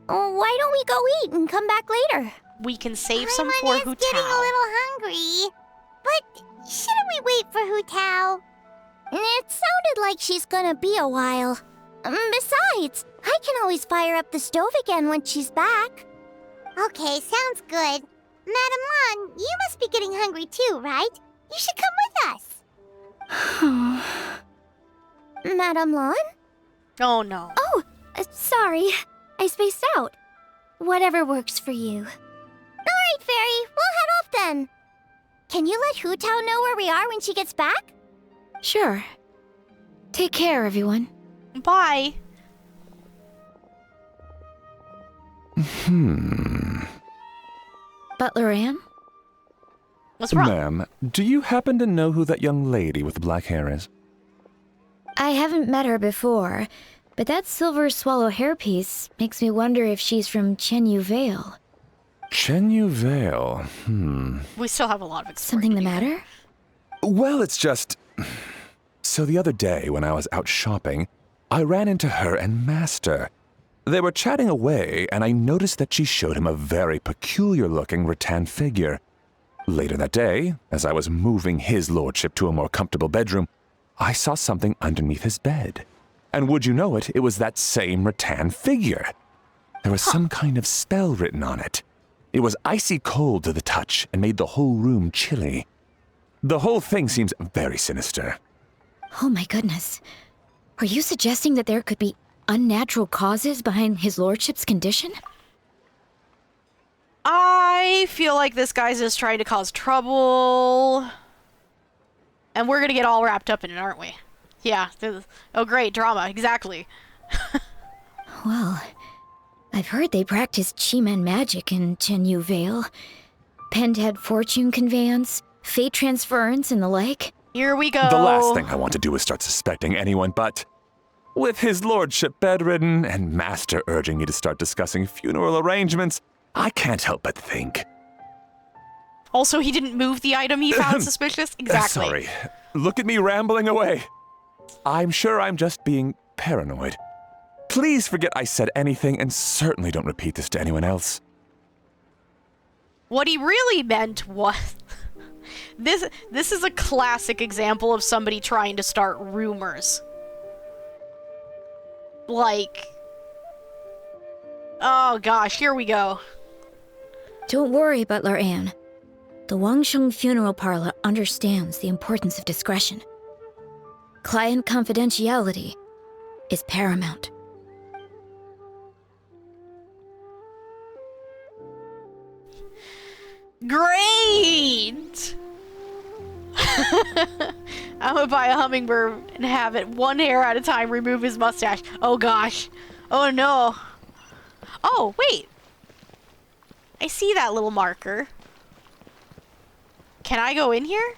Why don't we go eat and come back later? We can save some Paimon for is Hu getting a Tao. little hungry. But shouldn't we wait for Hu Tao? It sounded like she's gonna be a while. Besides, I can always fire up the stove again when she's back. Okay, sounds good. Madam Lan, you must be getting hungry too, right? You should come with us. Madam Lan? Oh no. Oh, sorry. I spaced out. Whatever works for you. Alright, Fairy. We'll head off then. Can you let Hu Tao know where we are when she gets back? Sure. Take care, everyone. Bye. Butler Ann? What's wrong? Ma'am, do you happen to know who that young lady with the black hair is? I haven't met her before, but that silver swallow hairpiece makes me wonder if she's from Chenyu Vale. Chenyu Vale. We still have a lot of exploring Something the to do. matter? Well, it's just... So the other day when I was out shopping, I ran into her and Master. They were chatting away, and I noticed that she showed him a very peculiar-looking rattan figure. Later that day, as I was moving his lordship to a more comfortable bedroom, I saw something underneath his bed. And would you know it, it was that same rattan figure. There was some kind of spell written on it. It was icy cold to the touch and made the whole room chilly. The whole thing seems very sinister. Oh my goodness. Are you suggesting that there could be unnatural causes behind his lordship's condition? I feel like this guy's just trying to cause trouble. And we're gonna get all wrapped up in it, aren't we? Yeah. Oh, great. Drama. Exactly. Well, I've heard they practice Chi-Man magic in Chenyu Vale. Pentad fortune conveyance, fate transference, and the like. Here we go. The last thing I want to do is start suspecting anyone, but with his lordship bedridden and Master urging me to start discussing funeral arrangements, I can't help but think. Also, he didn't move the item he found suspicious. Exactly. Sorry. Look at me rambling away. I'm sure I'm just being paranoid. Please forget I said anything, and certainly don't repeat this to anyone else. What he really meant was... This is a classic example of somebody trying to start rumors. like... Oh gosh, here we go. Don't worry, Butler Anne. The Wangsheng Funeral Parlor understands the importance of discretion. Client confidentiality is paramount. Great! I'm gonna buy a hummingbird and have it one hair at a time remove his mustache. Oh gosh. Oh no. Oh, wait. I see that little marker. Can I go in here?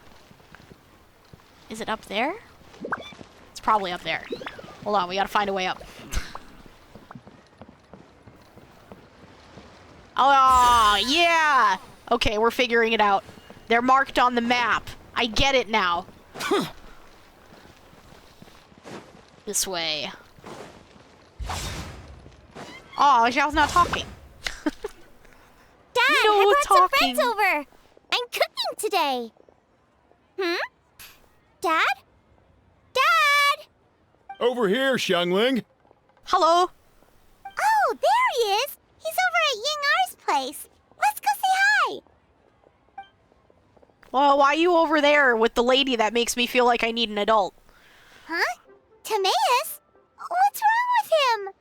Is it up there? It's probably up there. Hold on, we gotta find a way up. Oh, yeah! Okay, we're figuring it out. They're marked on the map. I get it now. This way. Oh, Xiao's not talking. Dad, No I brought some talking. friends over. I'm cooking today. Dad? Dad? Over here, Xiangling. Hello? Oh, there he is. He's over at Ying R's place. Let's go say hi. Well, why are you over there with the lady that makes me feel like I need an adult? Huh? Timaeus? What's wrong with him?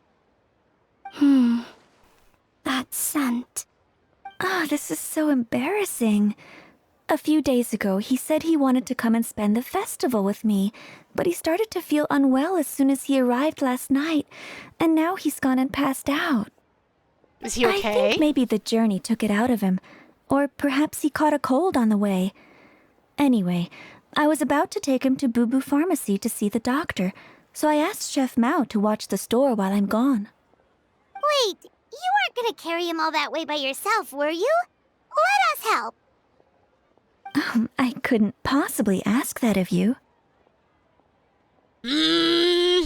That scent. Oh, this is so embarrassing. A few days ago, he said he wanted to come and spend the festival with me, but he started to feel unwell as soon as he arrived last night, and now he's gone and passed out. Is he I okay? think maybe the journey took it out of him, or perhaps he caught a cold on the way. Anyway, I was about to take him to Boo Boo Pharmacy to see the doctor, so I asked Chef Mao to watch the store while I'm gone. Wait, you weren't gonna carry him all that way by yourself, were you? Let us help. I couldn't possibly ask that of you. You're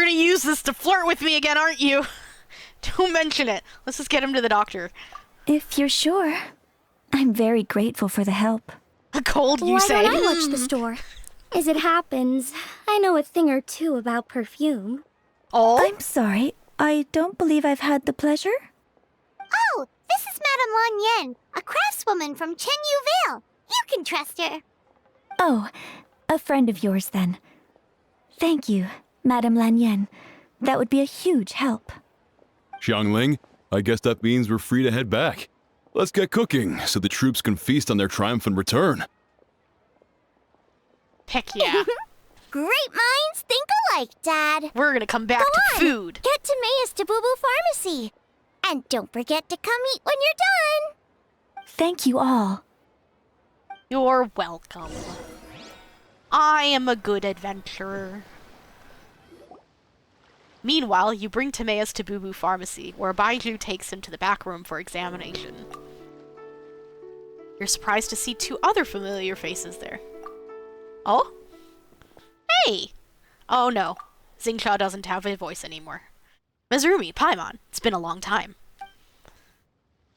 gonna use this to flirt with me again, aren't you? Don't mention it. Let's just get him to the doctor. If you're sure, I'm very grateful for the help. A cold, you Why say? don't I watch the store? As it happens, I know a thing or two about perfume. Oh? I'm sorry, I don't believe I've had the pleasure. Oh, this is Madame Lan Yen, a craftswoman from Chen Yu Vale. You can trust her. Oh, a friend of yours then. Thank you, Madame Lanyen. That would be a huge help. Xiangling, I guess that means we're free to head back. Let's get cooking so the troops can feast on their triumphant return. Heck yeah. Great minds think alike, Dad. We're gonna come back Go to on, food. Get Timaeus to Boo Boo Pharmacy. And don't forget to come eat when you're done. Thank you all. You're welcome. I am a good adventurer. Meanwhile, you bring Timaeus to Boo Boo Pharmacy, where Baiju takes him to the back room for examination. You're surprised to see two other familiar faces there. Oh? Hey! Oh no, Xingqiu doesn't have a voice anymore. Mezarumi, Paimon, it's been a long time.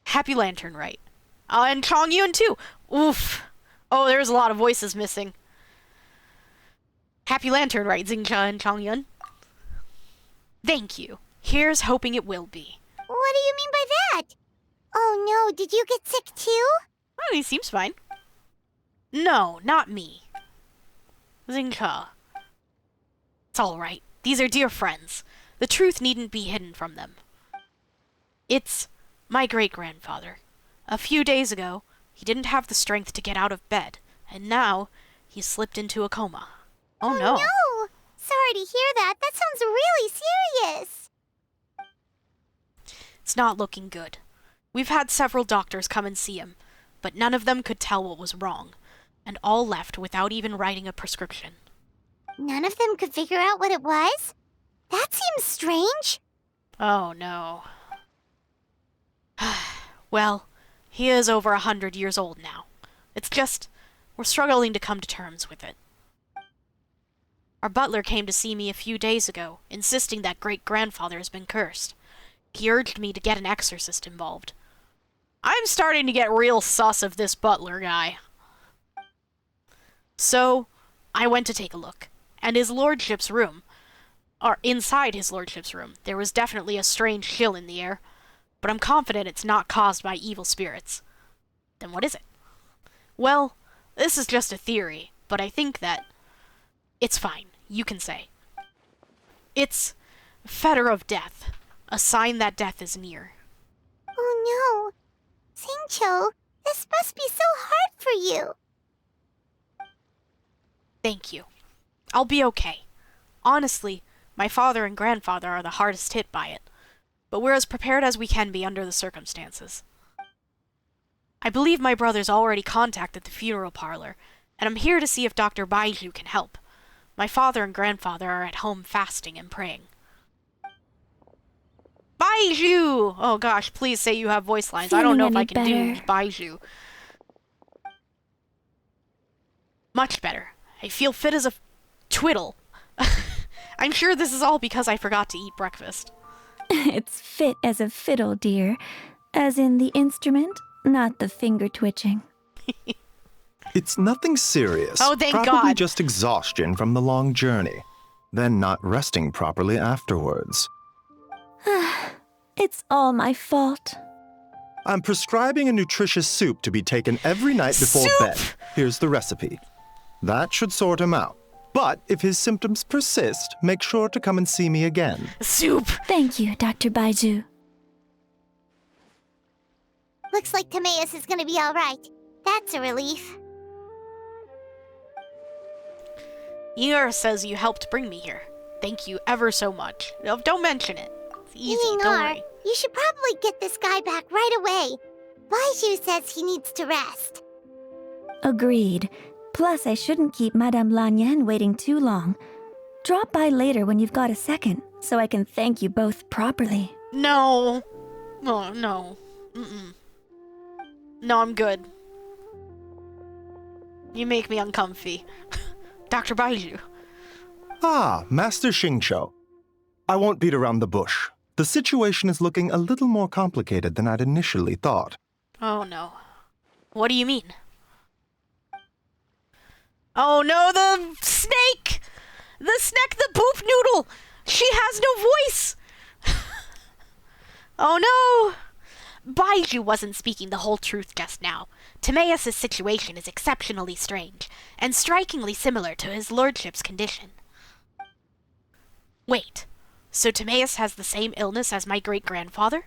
Happy Lantern, right? And Chongyun too! Oof! Oh, there's a lot of voices missing. Happy Lantern, right, Xingqiu and Chongyun? Thank you. Here's hoping it will be. What do you mean by that? Oh no, did you get sick too? Oh, he seems fine. No, not me. Xingqiu. It's all right. These are dear friends. The truth needn't be hidden from them. It's my great-grandfather. A few days ago, he didn't have the strength to get out of bed, and now he's slipped into a coma. Oh no. No! Sorry to hear that. That sounds really serious. It's not looking good. We've had several doctors come and see him, but none of them could tell what was wrong, and all left without even writing a prescription. None of them could figure out what it was? That seems strange. Oh no. Well, he is over 100 years old now. It's just, we're struggling to come to terms with it. Our butler came to see me a few days ago, insisting that great-grandfather has been cursed. He urged me to get an exorcist involved. I'm starting to get real sus of this butler guy. So, I went to take a look, and his lordship's room, or inside his lordship's room, there was definitely a strange chill in the air, but I'm confident it's not caused by evil spirits. Then what is it? Well, this is just a theory, but I think that it's fine. You can say. It's fetter of death, a sign that death is near. Oh no. Singcho, this must be so hard for you. Thank you. I'll be okay. Honestly, my father and grandfather are the hardest hit by it, but we're as prepared as we can be under the circumstances. I believe my brother's already contacted the funeral parlor, and I'm here to see if Dr. Baiju can help. My father and grandfather are at home fasting and praying. Baiju! Oh gosh, please say you have voice lines. I don't know if I can do Baiju. Much better. I feel fit as a twiddle. I'm sure this is all because I forgot to eat breakfast. It's fit as a fiddle, dear. As in the instrument, not the finger twitching. It's nothing serious. Oh, thank Probably God. just exhaustion from the long journey. Then not resting properly afterwards. It's all my fault. I'm prescribing a nutritious soup to be taken every night before Soup? bed. Here's the recipe. That should sort him out. But if his symptoms persist, make sure to come and see me again. Soup! Thank you, Dr. Baiju. Looks like Timaeus is gonna be alright. That's a relief. Yinger says you helped bring me here. Thank you ever so much. No, don't mention it. It's easy, don't worry. You should probably get this guy back right away. Baiju says he needs to rest. Agreed. Plus, I shouldn't keep Madame Lanyan waiting too long. Drop by later when you've got a second, so I can thank you both properly. No. Oh, no. Mm-mm. No, I'm good. You make me uncomfy. Dr. Baiju. Ah, Master Xingqiu. I won't beat around the bush. The situation is looking a little more complicated than I'd initially thought. Oh, no. What do you mean? Oh, no, the snake! The snack, the poop noodle! She has no voice! Oh, no! Baiju wasn't speaking the whole truth just now. Timaeus' situation is exceptionally strange, and strikingly similar to his lordship's condition. Wait, so Timaeus has the same illness as my great-grandfather?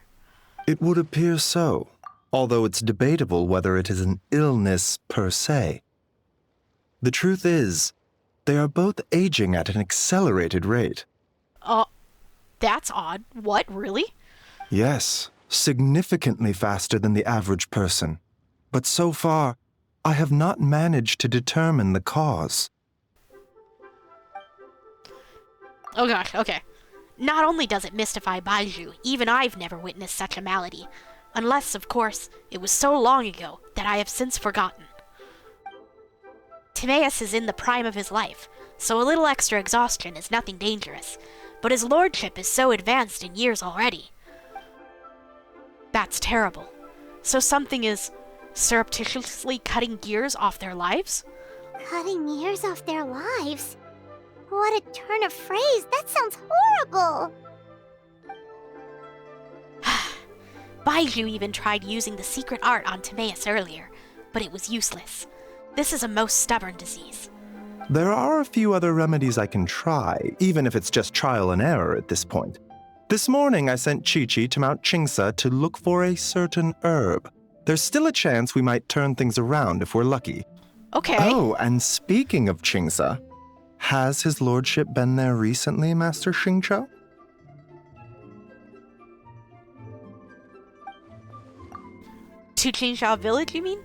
It would appear so, although it's debatable whether it is an illness per se. The truth is, they are both aging at an accelerated rate. That's odd. What, really? Yes, significantly faster than the average person. But so far, I have not managed to determine the cause. Oh gosh, okay. Not only does it mystify Baiju, even I've never witnessed such a malady. Unless, of course, it was so long ago that I have since forgotten. Timaeus is in the prime of his life, so a little extra exhaustion is nothing dangerous. But his lordship is so advanced in years already. That's terrible. So something is surreptitiously cutting gears off their lives? Cutting years off their lives? What a turn of phrase! That sounds horrible! Baiju even tried using the secret art on Timaeus earlier, but it was useless. This is a most stubborn disease. There are a few other remedies I can try, even if it's just trial and error at this point. This morning I sent Chi-Chi to Mount Chingsa to look for a certain herb. There's still a chance we might turn things around if we're lucky. Okay. Oh, and speaking of Chingsa, has his lordship been there recently, Master Xingqiu? To Qingsha Village, you mean?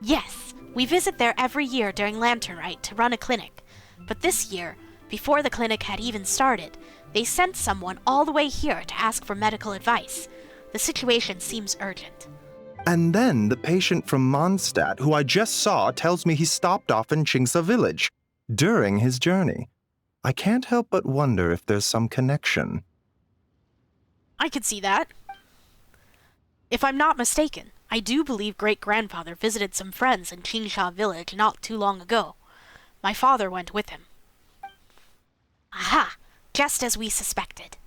Yes, we visit there every year during Lantern Rite to run a clinic. But this year, before the clinic had even started, they sent someone all the way here to ask for medical advice. The situation seems urgent. And then the patient from Mondstadt, who I just saw, tells me he stopped off in Chingsa Village during his journey. I can't help but wonder if there's some connection. I could see that. If I'm not mistaken, I do believe great-grandfather visited some friends in Qingsha Village not too long ago. My father went with him. Aha! Just as we suspected.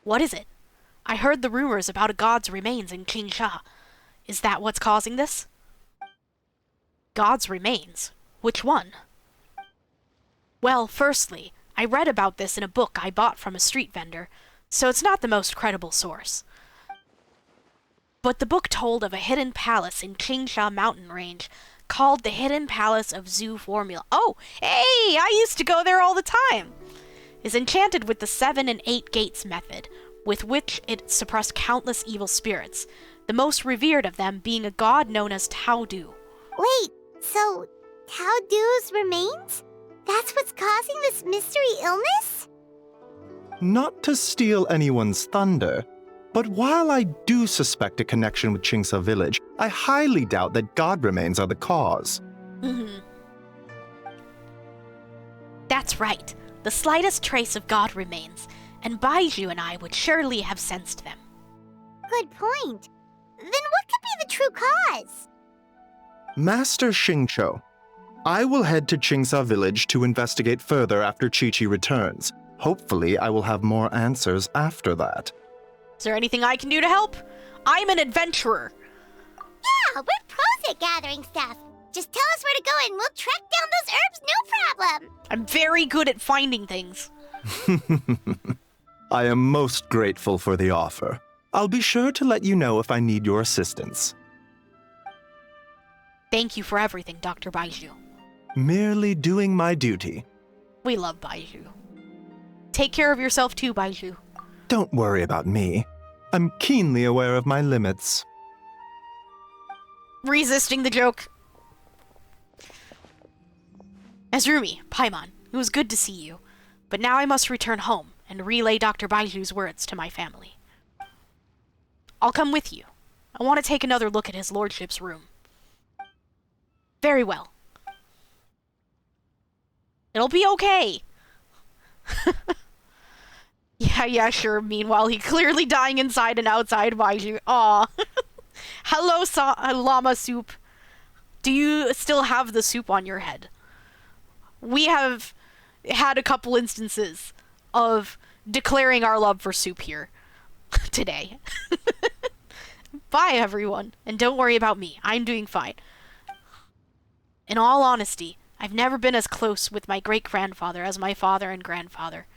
What is it? I heard the rumors about a god's remains in Qingsha. Is that what's causing this? God's remains? Which one? Well, firstly, I read about this in a book I bought from a street vendor, so it's not the most credible source. But the book told of a hidden palace in Qingsha mountain range called the Hidden Palace of Zhu Formula. Oh, hey, I used to go there all the time. Is enchanted with the 7 and 8 gates method, with which it suppressed countless evil spirits, the most revered of them being a god known as Taodu. Wait, so Taodu's remains? That's what's causing this mystery illness? Not to steal anyone's thunder, but while I do suspect a connection with Qingsa village, I highly doubt that god remains are the cause. That's right. The slightest trace of god remains, and Baiju and I would surely have sensed them. Good point. Then what could be the true cause? Master Xingqiu, I will head to Qingsa village to investigate further after Qiqi returns. Hopefully, I will have more answers after that. Is there anything I can do to help? I'm an adventurer. Yeah, we're pros at gathering stuff. Just tell us where to go and we'll track down those herbs, no problem. I'm very good at finding things. I am most grateful for the offer. I'll be sure to let you know if I need your assistance. Thank you for everything, Dr. Baiju. Merely doing my duty. We love Baiju. Take care of yourself too, Baiju. Don't worry about me. I'm keenly aware of my limits. Resisting the joke. Mezarumi, Paimon, it was good to see you, but now I must return home and relay Dr. Baiju's words to my family. I'll come with you. I want to take another look at his lordship's room. Very well. It'll be okay. Yeah, sure. Meanwhile, he clearly dying inside and outside Baiju. Aw. Hello, llama soup. Do you still have the soup on your head? We have had a couple instances of declaring our love for soup here today. Bye, everyone. And don't worry about me. I'm doing fine. In all honesty, I've never been as close with my great-grandfather as my father and grandfather.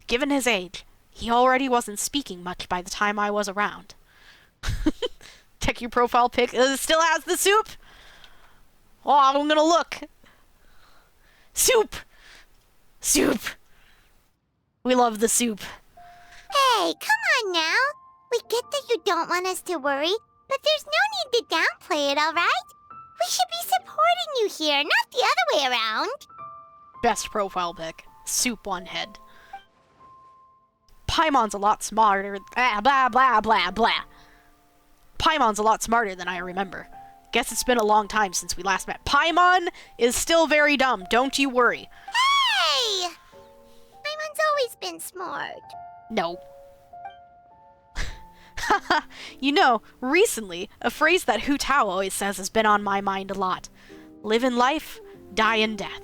Given his age, he already wasn't speaking much by the time I was around. Check your profile pic. It still has the soup? Oh, I'm gonna look. Soup! Soup! We love the soup. Hey, come on now. We get that you don't want us to worry, but there's no need to downplay it, all right? We should be supporting you here, not the other way around. Best profile pic. Soup on head. Paimon's a lot smarter. Blah, blah, blah, blah, blah. Paimon's a lot smarter than I remember. Guess it's been a long time since we last met. Paimon is still very dumb. Don't you worry. Hey! Paimon's always been smart. No. You know, recently, a phrase that Hu Tao always says has been on my mind a lot. Live in life, die in death.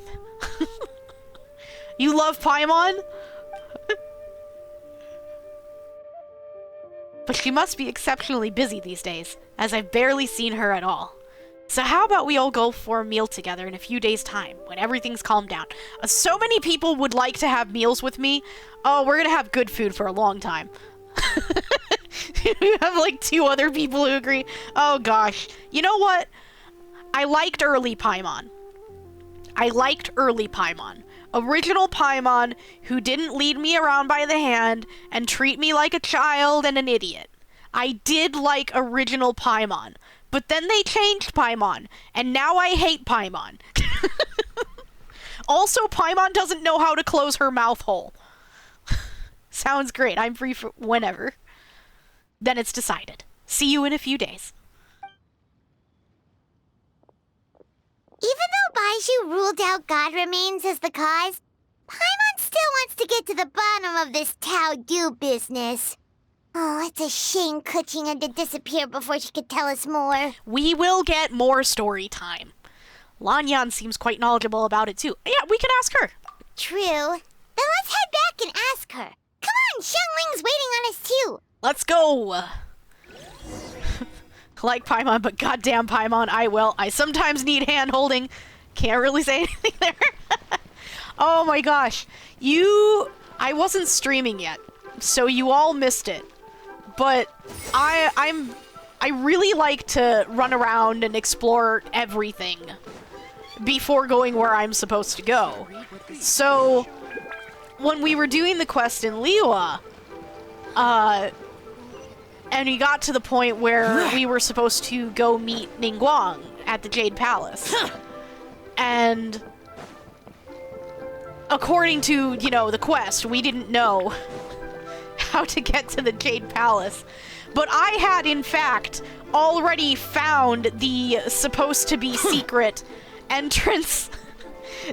You love Paimon? But she must be exceptionally busy these days, as I've barely seen her at all. So how about we all go for a meal together in a few days' time, when everything's calmed down? So many people would like to have meals with me. Oh, we're gonna have good food for a long time. You have like 2 other people who agree. Oh gosh. You know what? I liked early Paimon. Original Paimon who didn't lead me around by the hand and treat me like a child and an idiot. I did like original Paimon. But then they changed Paimon, and now I hate Paimon. Also, Paimon doesn't know how to close her mouth hole. Sounds great. I'm free for whenever. Then it's decided. See you in a few days. Even though Baiju ruled out God remains as the cause, Paimon still wants to get to the bottom of this Taodu business. Oh, it's a shame Kuching had to disappear before she could tell us more. We will get more story time. Lanyan seems quite knowledgeable about it too. Yeah, we can ask her. True. can ask her. Come on, Xiangling's waiting on us too. Let's go! Like Paimon, but goddamn Paimon, I sometimes need hand-holding. Can't really say anything there. Oh my gosh. I wasn't streaming yet, so you all missed it. But I really like to run around and explore everything before going where I'm supposed to go. So, when we were doing the quest in Liyue, and we got to the point where we were supposed to go meet Ningguang at the Jade Palace. And according to, the quest, we didn't know how to get to the Jade Palace. But I had, in fact, already found the supposed-to-be secret entrance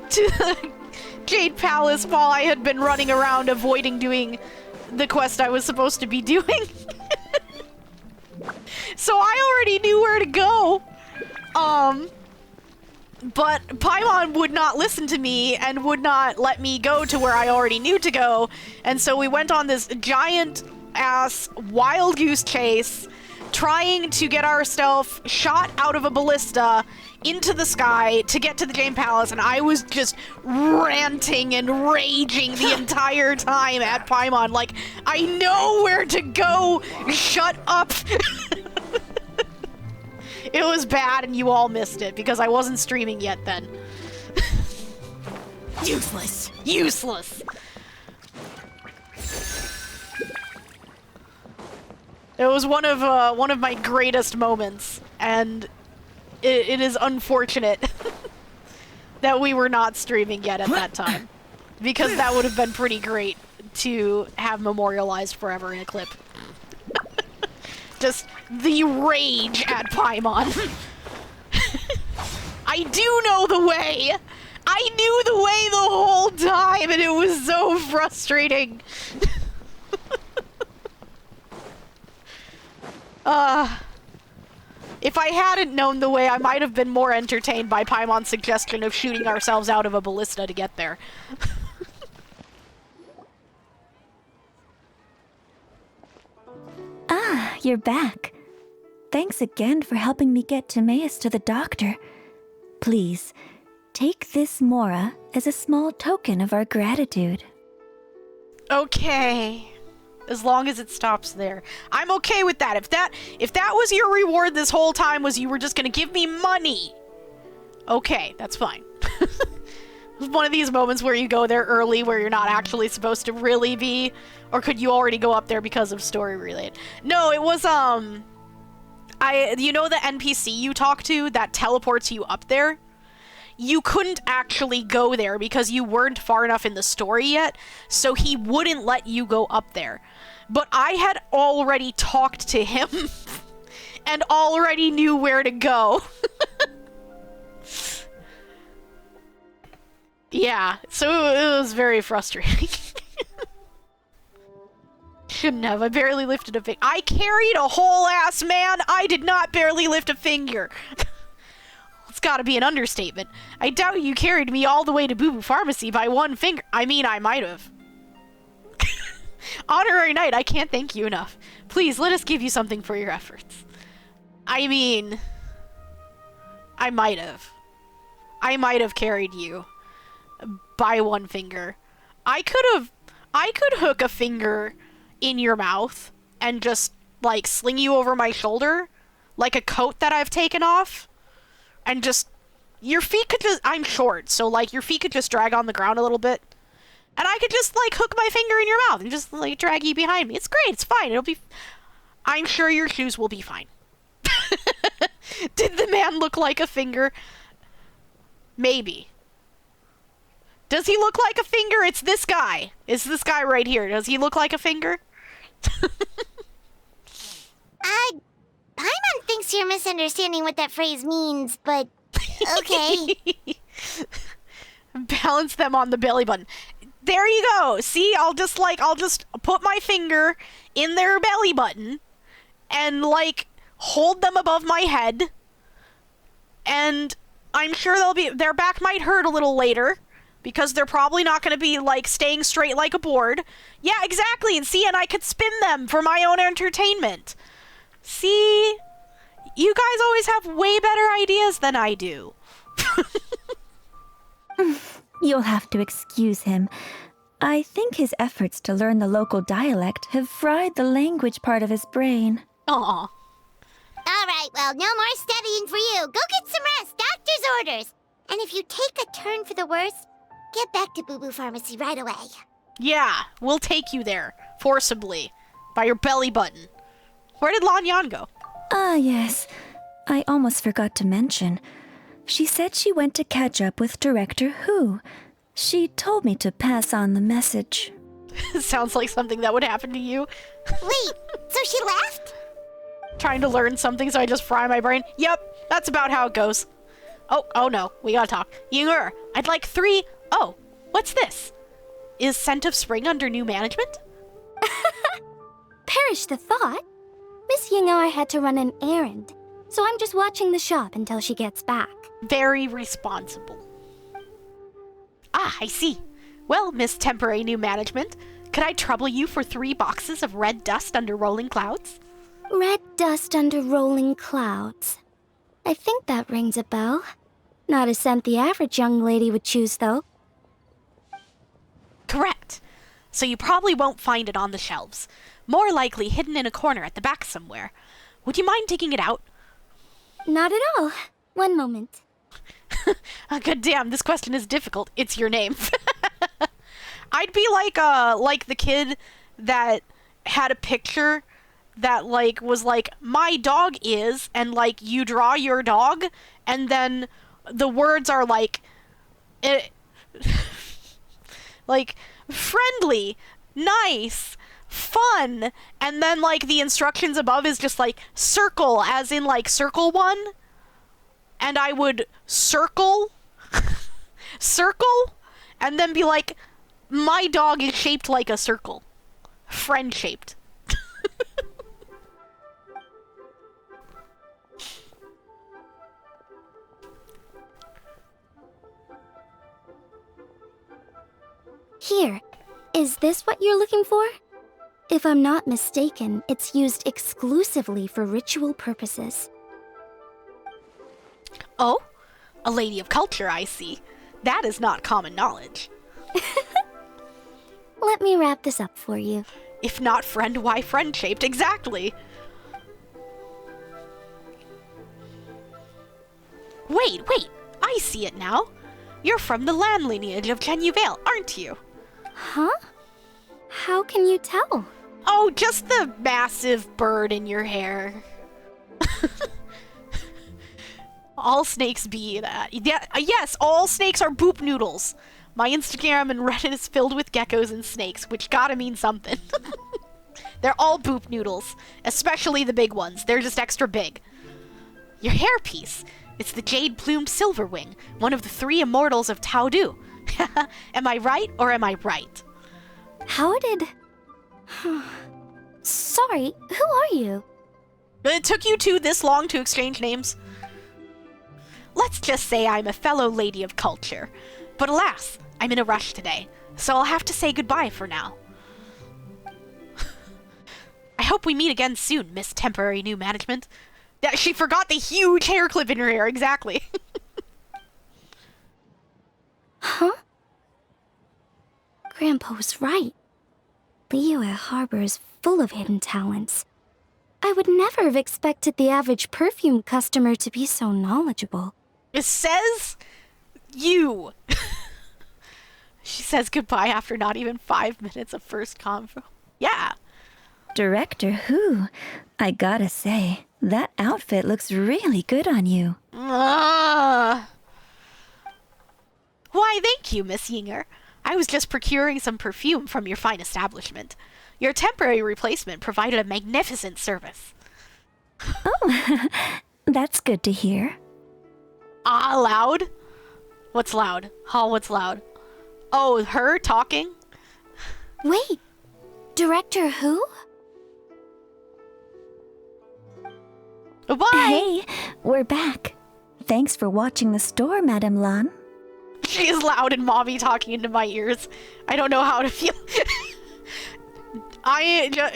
to the Jade Palace while I had been running around avoiding doing the quest I was supposed to be doing. So I already knew where to go. But Paimon would not listen to me and would not let me go to where I already knew to go. And so we went on this giant-ass wild goose chase, trying to get ourselves shot out of a ballista into the sky to get to the Jade Palace, and I was just ranting and raging the entire time at Paimon, like, I know where to go! Shut up! It was bad, and you all missed it, because I wasn't streaming yet then. Useless. Useless! It was one of my greatest moments, and it is unfortunate that we were not streaming yet at that time, because that would have been pretty great to have memorialized forever in a clip. Just the rage at Paimon. I do know the way! I knew the way the whole time, and it was so frustrating. If I hadn't known the way, I might have been more entertained by Paimon's suggestion of shooting ourselves out of a ballista to get there. Ah, you're back. Thanks again for helping me get Timaeus to the doctor. Please, take this Mora as a small token of our gratitude. Okay. As long as it stops there. I'm okay with that. If that was your reward this whole time, was you were just gonna give me money. Okay, that's fine. It's one of these moments where you go there early where you're not actually supposed to really be. Or could you already go up there because of story related? No, it was, you know the NPC you talk to that teleports you up there? You couldn't actually go there because you weren't far enough in the story yet, so he wouldn't let you go up there. But I had already talked to him and already knew where to go. Yeah, so it was very frustrating. Shouldn't have. I barely lifted a finger. I carried a whole ass man. I did not barely lift a finger. It's gotta be an understatement. I doubt you carried me all the way to Boo Boo Pharmacy by one finger. I mean, I might have. Honorary Knight, I can't thank you enough. Please, let us give you something for your efforts. I mean, I might have. I might have carried you by one finger. I could hook a finger in your mouth and just, like, sling you over my shoulder, like a coat that I've taken off, and just, your feet could just, I'm short, so, like, your feet could just drag on the ground a little bit, and I could just, like, hook my finger in your mouth and just, like, drag you behind me. It's great, it's fine, I'm sure your shoes will be fine. Did the man look like a finger? Maybe. Does he look like a finger? It's this guy. It's this guy right here. Does he look like a finger? Paimon thinks you're misunderstanding what that phrase means, but okay. Balance them on the belly button. There you go. See, I'll just put my finger in their belly button and, like, hold them above my head. And I'm sure their back might hurt a little later, because they're probably not going to be, like, staying straight like a board. Yeah, exactly. And see, and I could spin them for my own entertainment. See? You guys always have way better ideas than I do. You'll have to excuse him. I think his efforts to learn the local dialect have fried the language part of his brain. Aw. All right, well, no more studying for you. Go get some rest. Doctor's orders. And if you take a turn for the worse, get back to Boo Boo Pharmacy right away. Yeah, we'll take you there, forcibly, by your belly button. Where did Lan Yan go? Ah, yes. I almost forgot to mention. She said she went to catch up with Director Hu. She told me to pass on the message. Sounds like something that would happen to you. Wait, so she left? Trying to learn something, so I just fry my brain. Yep, that's about how it goes. Oh no, we gotta talk. Yinger, I'd like 3... Oh, what's this? Is Scent of Spring under new management? Perish the thought. Miss Ying and I had to run an errand, so I'm just watching the shop until she gets back. Very responsible. Ah, I see. Well, Miss Temporary New Management, could I trouble you for 3 boxes of red dust under rolling clouds? Red dust under rolling clouds. I think that rings a bell. Not a scent the average young lady would choose, though. Correct. So you probably won't find it on the shelves. More likely hidden in a corner at the back somewhere. Would you mind taking it out? Not at all. One moment. God damn, this question is difficult. It's your name. I'd be like the kid that had a picture that, like, was like, my dog is, and, like, you draw your dog, and then the words are like, like, friendly, nice, fun, and then, like, the instructions above is just, like, circle, as in, like, circle one, and I would circle, and then be like, my dog is shaped like a circle. Friend-shaped. Here, is this what you're looking for? If I'm not mistaken, it's used exclusively for ritual purposes. Oh? A lady of culture, I see. That is not common knowledge. Let me wrap this up for you. If not friend, why friend-shaped? Exactly. Wait, I see it now. You're from the land lineage of Chen Yuvale, aren't you? Huh? How can you tell? Oh, just the massive bird in your hair. All snakes be that. Yeah, yes, all snakes are boop noodles. My Instagram and Reddit is filled with geckos and snakes, which gotta mean something. They're all boop noodles, especially the big ones. They're just extra big. Your hairpiece. It's the jade-plumed silverwing, one of the 3 immortals of Taodu. Am I right or am I right? How did... Sorry, who are you? It took you 2 this long to exchange names. Let's just say I'm a fellow lady of culture. But alas, I'm in a rush today, so I'll have to say goodbye for now. I hope we meet again soon, Miss Temporary New Management. Yeah, she forgot the huge hair clip in her hair, exactly. Huh? Grandpa was right. Leo at Harbor is full of hidden talents. I would never have expected the average perfume customer to be so knowledgeable. It says you. She says goodbye after not even 5 minutes of first convo. Yeah. Director Hu, I gotta say, that outfit looks really good on you. Why, thank you, Miss Yinger. I was just procuring some perfume from your fine establishment. Your temporary replacement provided a magnificent service. Oh, that's good to hear. Ah, loud? What's loud? What's loud? Oh, her talking? Wait, Director Hu? Bye! Hey, we're back. Thanks for watching the store, Madame Lan. She is loud and mommy talking into my ears. I don't know how to feel.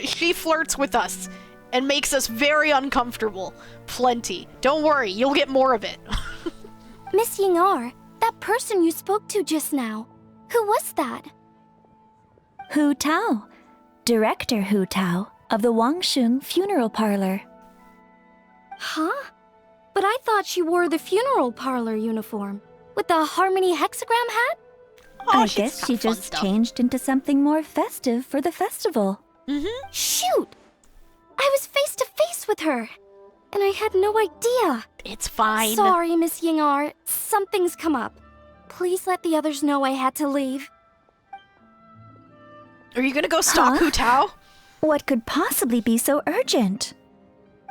She flirts with us and makes us very uncomfortable. Plenty. Don't worry, you'll get more of it. Miss Ying'er, that person you spoke to just now, who was that? Hu Tao, Director Hu Tao of the Wangsheng Funeral Parlor. Huh? But I thought she wore the funeral parlor uniform with the Harmony hexagram hat? I guess she just changed into something more festive for the festival. Shoot! I was face to face with her, and I had no idea. It's fine. Sorry, Miss Ying'er. Something's come up. Please let the others know I had to leave. Are you gonna go stalk Hu Tao? What could possibly be so urgent?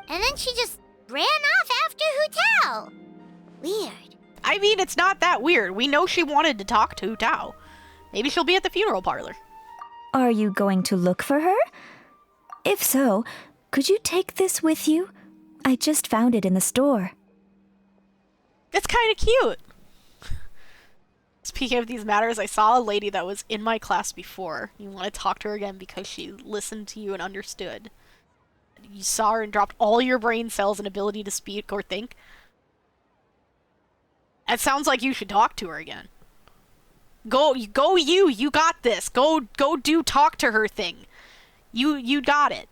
And then she just ran off after Hu Tao. Weird. I mean, it's not that weird. We know she wanted to talk to Hu Tao. Maybe she'll be at the funeral parlor. Are you going to look for her? If so, could you take this with you? I just found it in the store. It's kind of cute. Speaking of these matters, I saw a lady that was in my class before. You want to talk to her again because she listened to you and understood. You saw her and dropped all your brain cells and ability to speak or think. It sounds like you should talk to her again. Go you got this. Go do talk to her thing. You got it.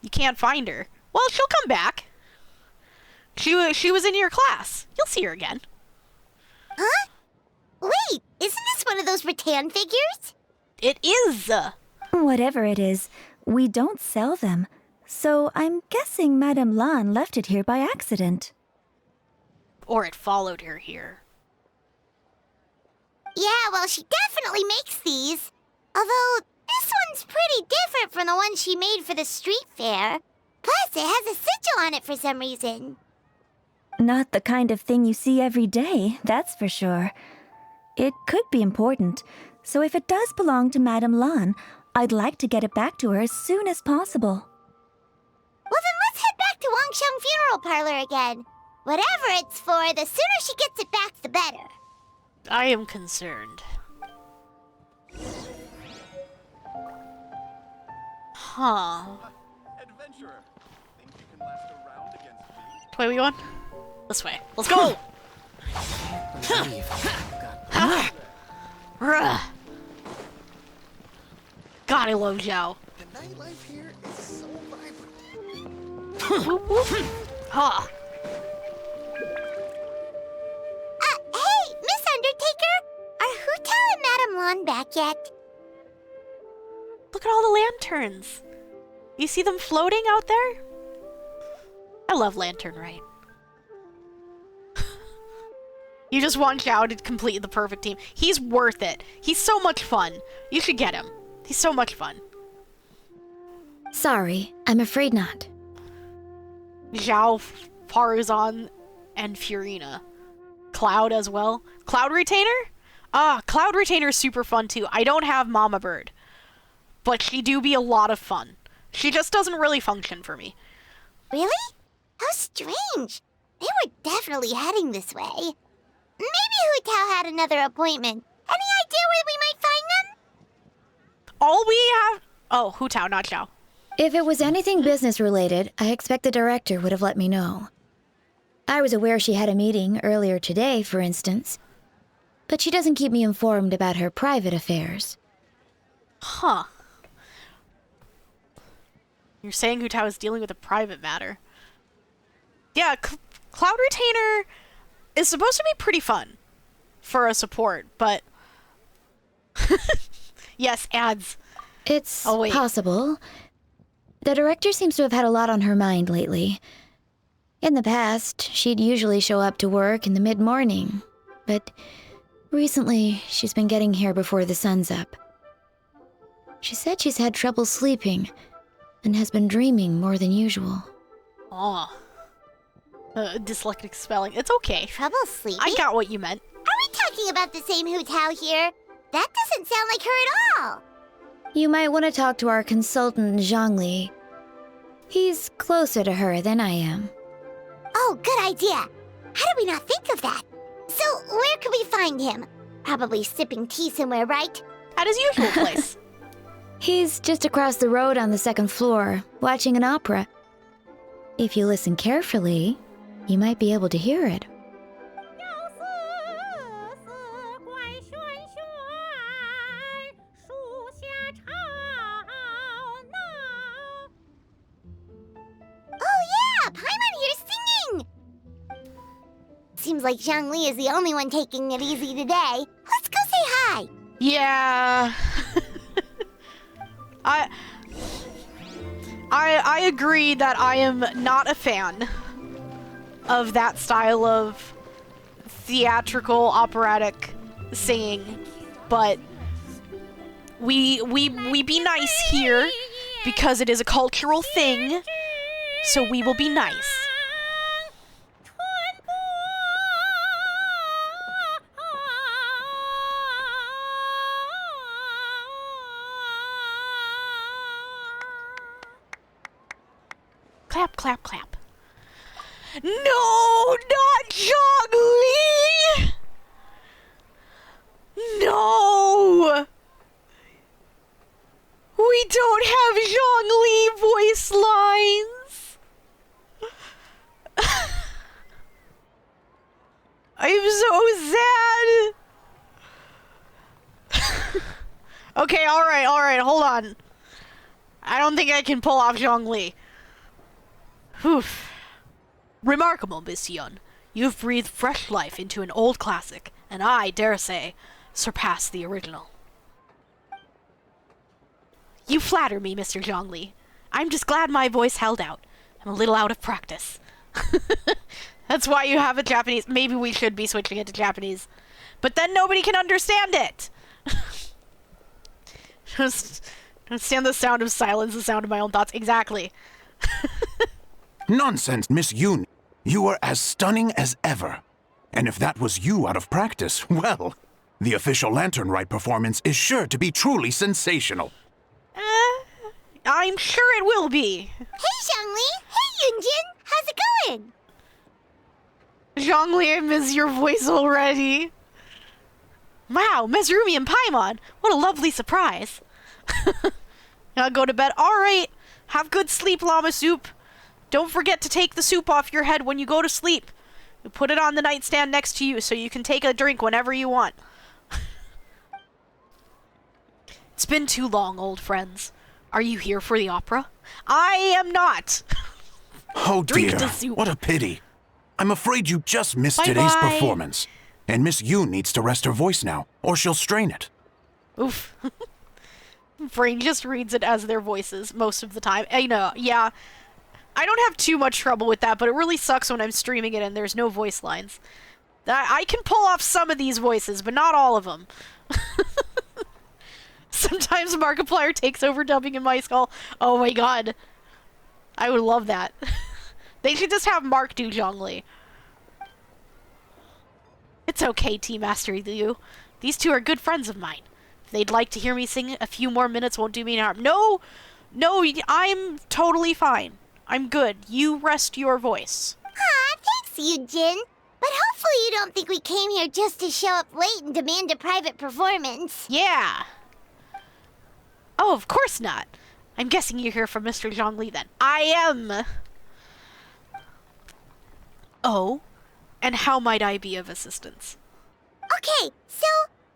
You can't find her. Well, she'll come back. She was in your class. You'll see her again. Huh? Wait, isn't this one of those rattan figures? It is. Whatever it is, we don't sell them. So I'm guessing Madame Lan left it here by accident. Or it followed her here. Yeah, well, she definitely makes these. Although, this one's pretty different from the one she made for the street fair. Plus, it has a sigil on it for some reason. Not the kind of thing you see every day, that's for sure. It could be important, so if it does belong to Madame Lan, I'd like to get it back to her as soon as possible. Well, then let's head back to Wangsheng Funeral Parlor again. Whatever it's for, the sooner she gets it back, the better. I am concerned. Huh. Adventurer, think you can last a round against me? Which way we going? This way. Let's go! God, I love Zhao. The nightlife here is so vibrant. Huh. Hey, Miss Undertaker! Are Hu Tao and Madame Lan back yet? Look at all the lanterns. You see them floating out there? I love Lantern Rite. You just want Zhao to complete the perfect team. He's worth it. He's so much fun. You should get him. He's so much fun. Sorry, I'm afraid not. Zhao, Paruzan, and Furina. Cloud as well. Cloud Retainer? Cloud Retainer is super fun too. I don't have Mama Bird, but she do be a lot of fun. She just doesn't really function for me. Really? How strange. They were definitely heading this way. Maybe Hu Tao had another appointment. Any idea where we might find them? All we have... Oh, Hu Tao, not Zhao. If it was anything business related, I expect the director would have let me know. I was aware she had a meeting earlier today, for instance. But she doesn't keep me informed about her private affairs. Huh. You're saying Hu Tao is dealing with a private matter. Yeah, Cloud Retainer is supposed to be pretty fun for a support, but... Yes, ads. It's possible. The director seems to have had a lot on her mind lately. In the past, she'd usually show up to work in the mid-morning, but recently she's been getting here before the sun's up. She said she's had trouble sleeping and has been dreaming more than usual. Oh. Dyslexic spelling. It's okay. Trouble sleeping? I got what you meant. Are we talking about the same Hu Tao here? That doesn't sound like her at all. You might want to talk to our consultant, Zhongli. He's closer to her than I am. Oh, good idea. How did we not think of that? So, where could we find him? Probably sipping tea somewhere, right? At his usual place. He's just across the road on the second floor, watching an opera. If you listen carefully, you might be able to hear it. Oh yeah, Paimon here's singing! Seems like Zhongli is the only one taking it easy today. Let's go say hi! Yeah. I agree that I am not a fan of that style of theatrical operatic singing, but we be nice here because it is a cultural thing, so we will be nice. Clap, clap, clap. No, not Zhongli! No! We don't have Zhongli voice lines! I'm so sad! Okay, alright, hold on. I don't think I can pull off Zhongli. Whew. Remarkable, Miss Yun. You've breathed fresh life into an old classic, and I dare say, surpassed the original. You flatter me, Mr. Zhongli. I'm just glad my voice held out. I'm a little out of practice. That's why you have a Japanese. Maybe we should be switching it to Japanese. But then nobody can understand it. Just understand the sound of silence, the sound of my own thoughts. Exactly. Nonsense, Miss Yoon. You are as stunning as ever. And if that was you out of practice, well, the official Lantern Rite performance is sure to be truly sensational. I'm sure it will be. Hey, Zhongli! Hey, Yunjin! How's it going? Zhongli, I miss your voice already. Wow, Mezarumi and Paimon! What a lovely surprise. Now go to bed. Alright, have good sleep, Llama Soup. Don't forget to take the soup off your head when you go to sleep. You put it on the nightstand next to you so you can take a drink whenever you want. It's been too long, old friends. Are you here for the opera? I am not. Oh Drink dear, the soup. what a pity. I'm afraid you just missed Bye-bye. today's performance. And Miss Yoon needs to rest her voice now, or she'll strain it. Oof. Brain just reads it as their voices most of the time. I know, yeah. I don't have too much trouble with that, but it really sucks when I'm streaming it and there's no voice lines. I can pull off some of these voices, but not all of them. Sometimes Markiplier takes over dubbing in my skull. Oh my god. I would love that. They should just have Mark do Zhongli. It's okay, Team Master Liu. These two are good friends of mine. If they'd like to hear me sing, a few more minutes won't do me any harm. No, I'm totally fine. I'm good. You rest your voice. Thanks, Yunjin. But hopefully you don't think we came here just to show up late and demand a private performance. Yeah. Oh, of course not. I'm guessing you're here for Mr. Zhongli then. I am. Oh, and how might I be of assistance? Okay, so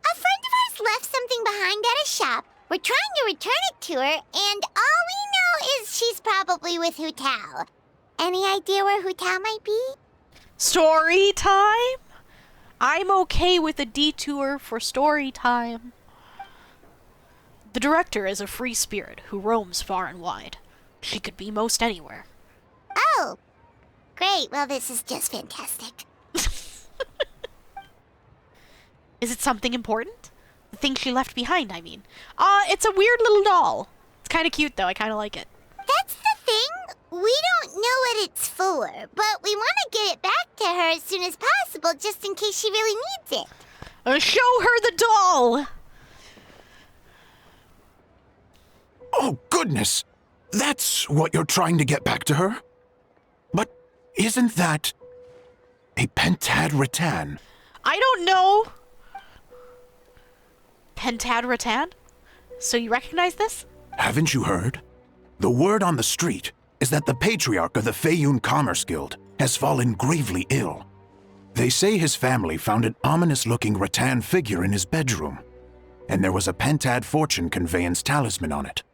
a friend of ours left something behind at a shop. We're trying to return it to her, and all we know is she's probably with Hu Tao. Any idea where Hu Tao might be? Story time? I'm okay with a detour for story time. The director is a free spirit who roams far and wide. She could be most anywhere. Oh, great. Well, this is just fantastic. Is it something important? The thing she left behind, I mean. It's a weird little doll. It's kind of cute, though. I kind of like it. That's the thing. We don't know what it's for, but we want to get it back to her as soon as possible, just in case she really needs it. Show her the doll! Oh, goodness! That's what you're trying to get back to her? But isn't that a pentad rattan? I don't know. Pentad Rattan? So you recognize this? Haven't you heard? The word on the street is that the patriarch of the Feiyun Commerce Guild has fallen gravely ill. They say his family found an ominous-looking rattan figure in his bedroom, and there was a Pentad fortune conveyance talisman on it.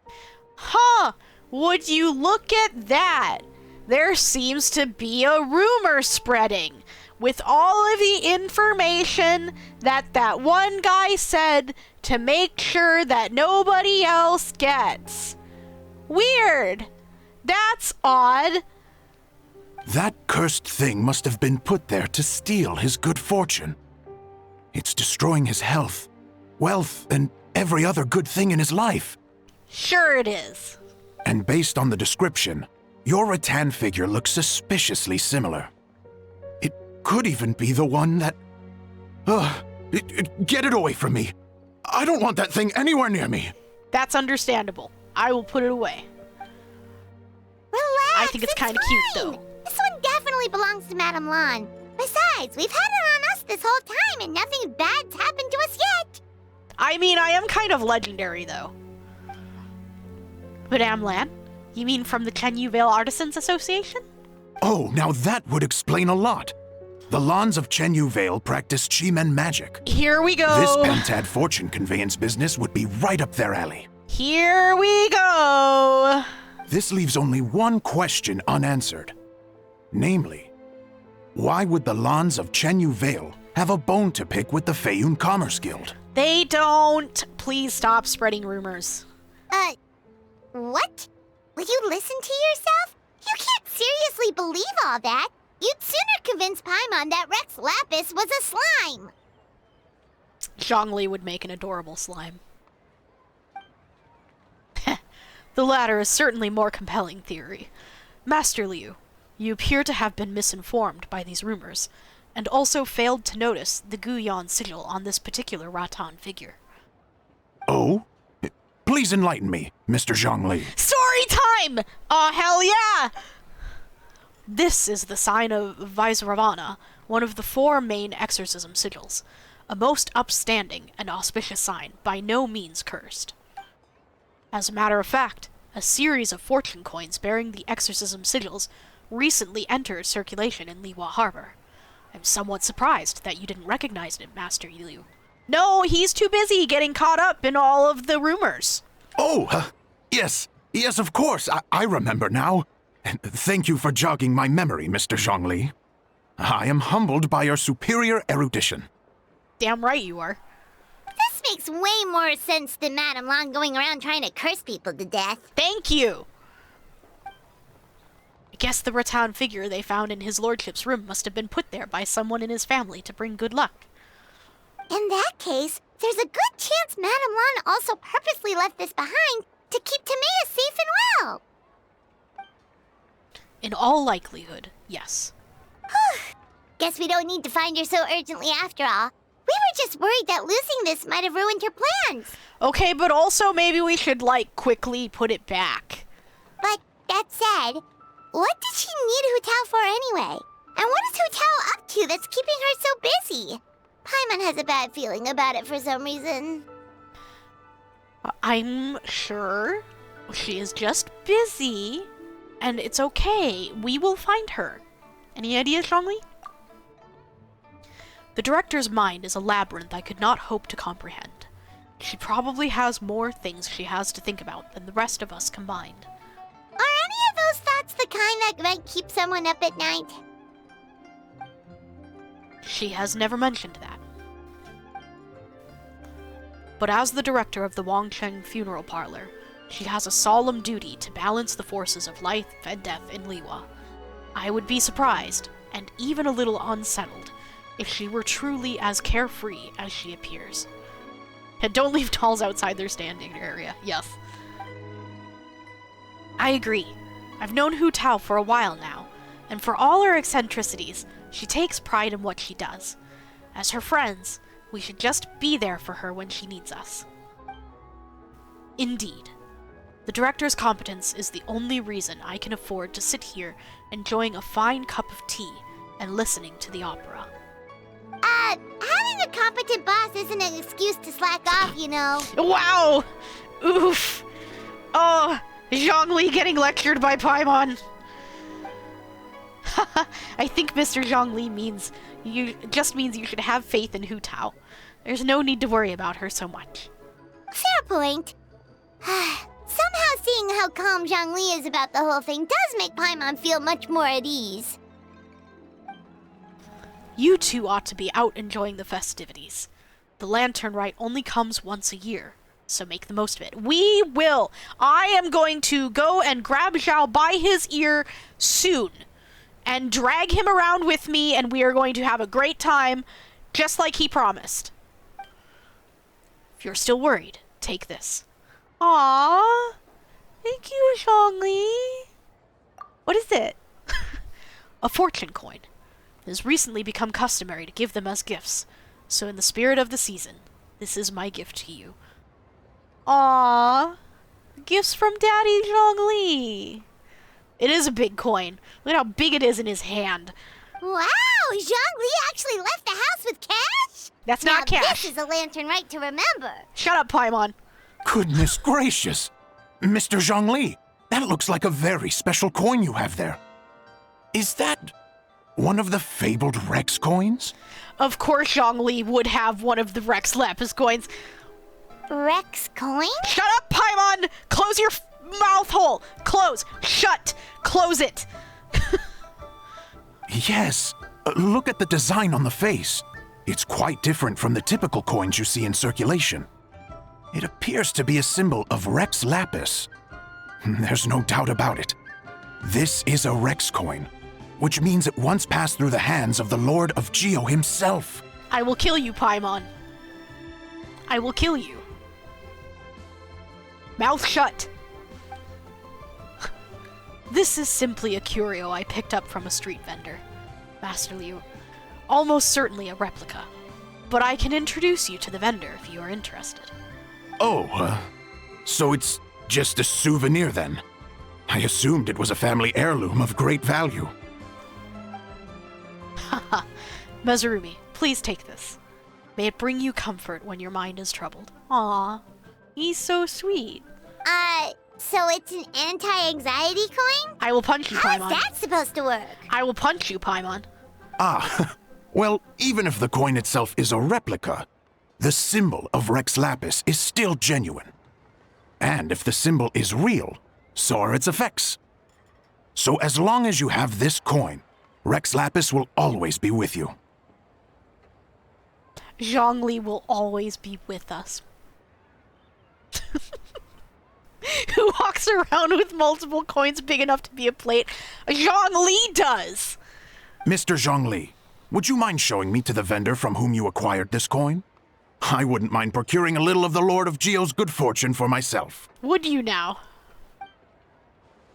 Huh! Would you look at that? There seems to be a rumor spreading, with all of the information that one guy said to make sure that nobody else gets. Weird. That's odd. That cursed thing must have been put there to steal his good fortune. It's destroying his health, wealth, and every other good thing in his life. Sure it is. And based on the description, your rattan figure looks suspiciously similar. It could even be the one that... get it away from me. I don't want that thing anywhere near me. That's understandable. I will put it away. Relax, I think it's kind of cute, though. This one definitely belongs to Madame Lan. Besides, we've had it on us this whole time and nothing bad's happened to us yet. I mean, I am kind of legendary, though. Madame Lan? You mean from the Chenyu Vale Artisans Association? Oh, now that would explain a lot. The Lans of Chenyu Vale practice Chi-Men magic. Here we go. This Pentad fortune conveyance business would be right up their alley. Here we go. This leaves only one question unanswered. Namely, why would the Lans of Chenyu Vale have a bone to pick with the Feiyun Commerce Guild? They don't. Please stop spreading rumors. What? Will you listen to yourself? You can't seriously believe all that. You'd sooner convince Paimon that Rex Lapis was a slime. Zhongli would make an adorable slime. The latter is certainly more compelling theory. Master Liu, you appear to have been misinformed by these rumors, and also failed to notice the Guyan sigil on this particular Rattan figure. Oh? Please enlighten me, Mr. Zhongli. Story time! Aw, hell yeah! This is the sign of Vaisravana, one of the 4 main exorcism sigils. A most upstanding and auspicious sign, by no means cursed. As a matter of fact, a series of fortune coins bearing the exorcism sigils recently entered circulation in Liwa Harbor. I'm somewhat surprised that you didn't recognize it, Master Liu. No, he's too busy getting caught up in all of the rumors. Oh, yes, of course, I remember now. Thank you for jogging my memory, Mr. Zhongli. I am humbled by your superior erudition. Damn right you are. This makes way more sense than Madame Lan going around trying to curse people to death. Thank you! I guess the rattan figure they found in his lordship's room must have been put there by someone in his family to bring good luck. In that case, there's a good chance Madame Lan also purposely left this behind to keep Timea safe and well. In all likelihood, yes. Guess we don't need to find her so urgently after all. We were just worried that losing this might have ruined her plans. Okay, but also maybe we should, quickly put it back. But that said, what did she need Hu Tao for anyway? And what is Hu Tao up to that's keeping her so busy? Paimon has a bad feeling about it for some reason. I'm sure she is just busy, and it's okay. We will find her. Any ideas, Zhongli? The director's mind is a labyrinth I could not hope to comprehend. She probably has more things she has to think about than the rest of us combined. Are any of those thoughts the kind that might keep someone up at night? She has never mentioned that. But as the director of the Wangcheng Funeral Parlor, she has a solemn duty to balance the forces of life and death in Liwa. I would be surprised, and even a little unsettled, if she were truly as carefree as she appears. And don't leave dolls outside their standing area, yes. I agree. I've known Hu Tao for a while now, and for all her eccentricities, she takes pride in what she does. As her friends, we should just be there for her when she needs us. Indeed. The director's competence is the only reason I can afford to sit here enjoying a fine cup of tea and listening to the opera. Having a incompetent boss isn't an excuse to slack off, you know. Wow! Oof! Oh, Zhongli getting lectured by Paimon. I think Mr. Zhongli means you should have faith in Hu Tao. There's no need to worry about her so much. Fair point. Somehow seeing how calm Zhongli is about the whole thing does make Paimon feel much more at ease. You two ought to be out enjoying the festivities. The Lantern Rite only comes once a year, so make the most of it. We will! I am going to go and grab Zhao by his ear soon, and drag him around with me, and we are going to have a great time, just like he promised. If you're still worried, take this. Aww! Thank you, Zhongli. What is it? A fortune coin. It has recently become customary to give them as gifts, so in the spirit of the season, this is my gift to you. Aww! Gifts from Daddy Zhongli. It is a big coin. Look at how big it is in his hand. Wow! Zhongli actually left the house with cash? That's not cash. This is a Lantern Rite to remember. Shut up, Paimon. Goodness gracious! Mr. Zhongli, that looks like a very special coin you have there. Is that one of the fabled Rex coins? Of course Zhongli would have one of the Rex Lapis coins. Rex coin? Shut up, Paimon! Close your mouth hole! Close! Shut! Close it! Yes. Look at the design on the face. It's quite different from the typical coins you see in circulation. It appears to be a symbol of Rex Lapis. There's no doubt about it. This is a Rex coin, which means it once passed through the hands of the Lord of Geo himself. I will kill you, Paimon. I will kill you. Mouth shut. This is simply a curio I picked up from a street vendor. Master Liu, almost certainly a replica. But I can introduce you to the vendor if you are interested. Oh, so it's just a souvenir then? I assumed it was a family heirloom of great value. Haha. Mezarumi, please take this. May it bring you comfort when your mind is troubled. Aww. He's so sweet. So it's an anti-anxiety coin? I will punch you, Paimon. How's that supposed to work? I will punch you, Paimon. Ah, well, even if the coin itself is a replica, the symbol of Rex Lapis is still genuine. And if the symbol is real, so are its effects. So as long as you have this coin, Rex Lapis will always be with you. Zhongli will always be with us. Who walks around with multiple coins big enough to be a plate? Zhongli does! Mr. Zhongli, would you mind showing me to the vendor from whom you acquired this coin? I wouldn't mind procuring a little of the Lord of Geo's good fortune for myself. Would you now?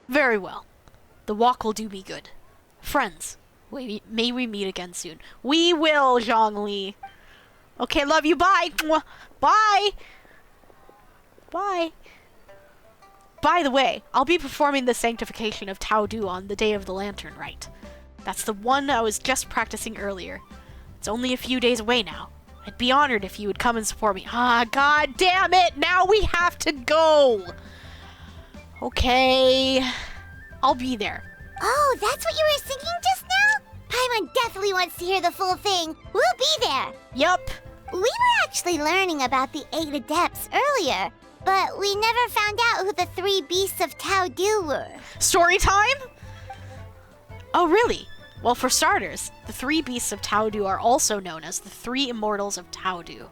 Very well. The walk will do me good. Friends, may we meet again soon. We will, Zhongli. Okay, love you, bye! Mwah. Bye! Bye. By the way, I'll be performing the Sanctification of Tao Du on the day of the Lantern Rite. That's the one I was just practicing earlier. It's only a few days away now. I'd be honored if you would come and support me. Ah, god damn it! Now we have to go! Okay. I'll be there. Oh, that's what you were singing just now? Paimon definitely wants to hear the full thing. We'll be there. Yup. We were actually learning about the 8 Adepts earlier, but we never found out who the 3 Beasts of Tao Du were. Story time? Oh, really? Well, for starters, the 3 Beasts of Tao Du are also known as the 3 Immortals of Tao Du.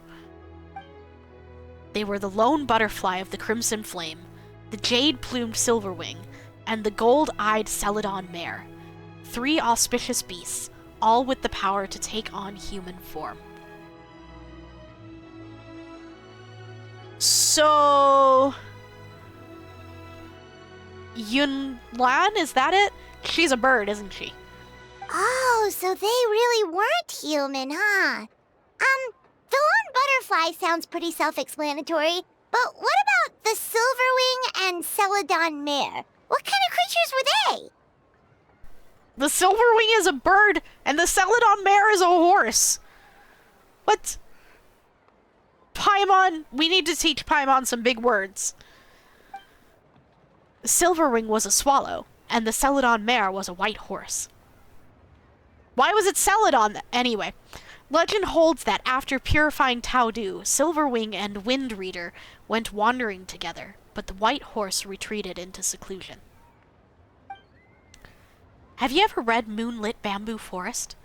They were the lone butterfly of the Crimson Flame, the jade-plumed Silverwing, and the gold-eyed Celadon Mare. 3 auspicious beasts, all with the power to take on human form. So... Yunlan, is that it? She's a bird, isn't she? Oh, so they really weren't human, huh? The lone butterfly sounds pretty self-explanatory, but what about the Silverwing and Celadon Mare? What kind of creatures were they? The Silverwing is a bird, and the Celadon Mare is a horse. What? Paimon! We need to teach Paimon some big words. Silverwing was a swallow, and the Celadon mare was a white horse. Why was it Celadon? Anyway, legend holds that after purifying Taudu, Silverwing and Wind Reader went wandering together, but the white horse retreated into seclusion. Have you ever read Moonlit Bamboo Forest?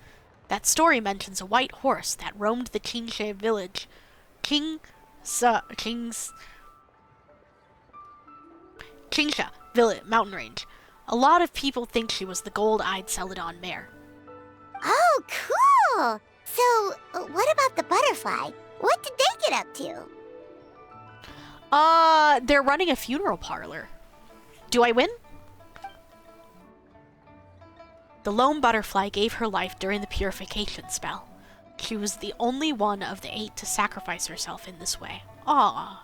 That story mentions a white horse that roamed the Qingsha village. Qingsha village, mountain range. A lot of people think she was the gold-eyed Celadon mare. Oh, cool! So, what about the butterfly? What did they get up to? They're running a funeral parlor. Do I win? The lone butterfly gave her life during the purification spell. She was the only one of the 8 to sacrifice herself in this way. Ah.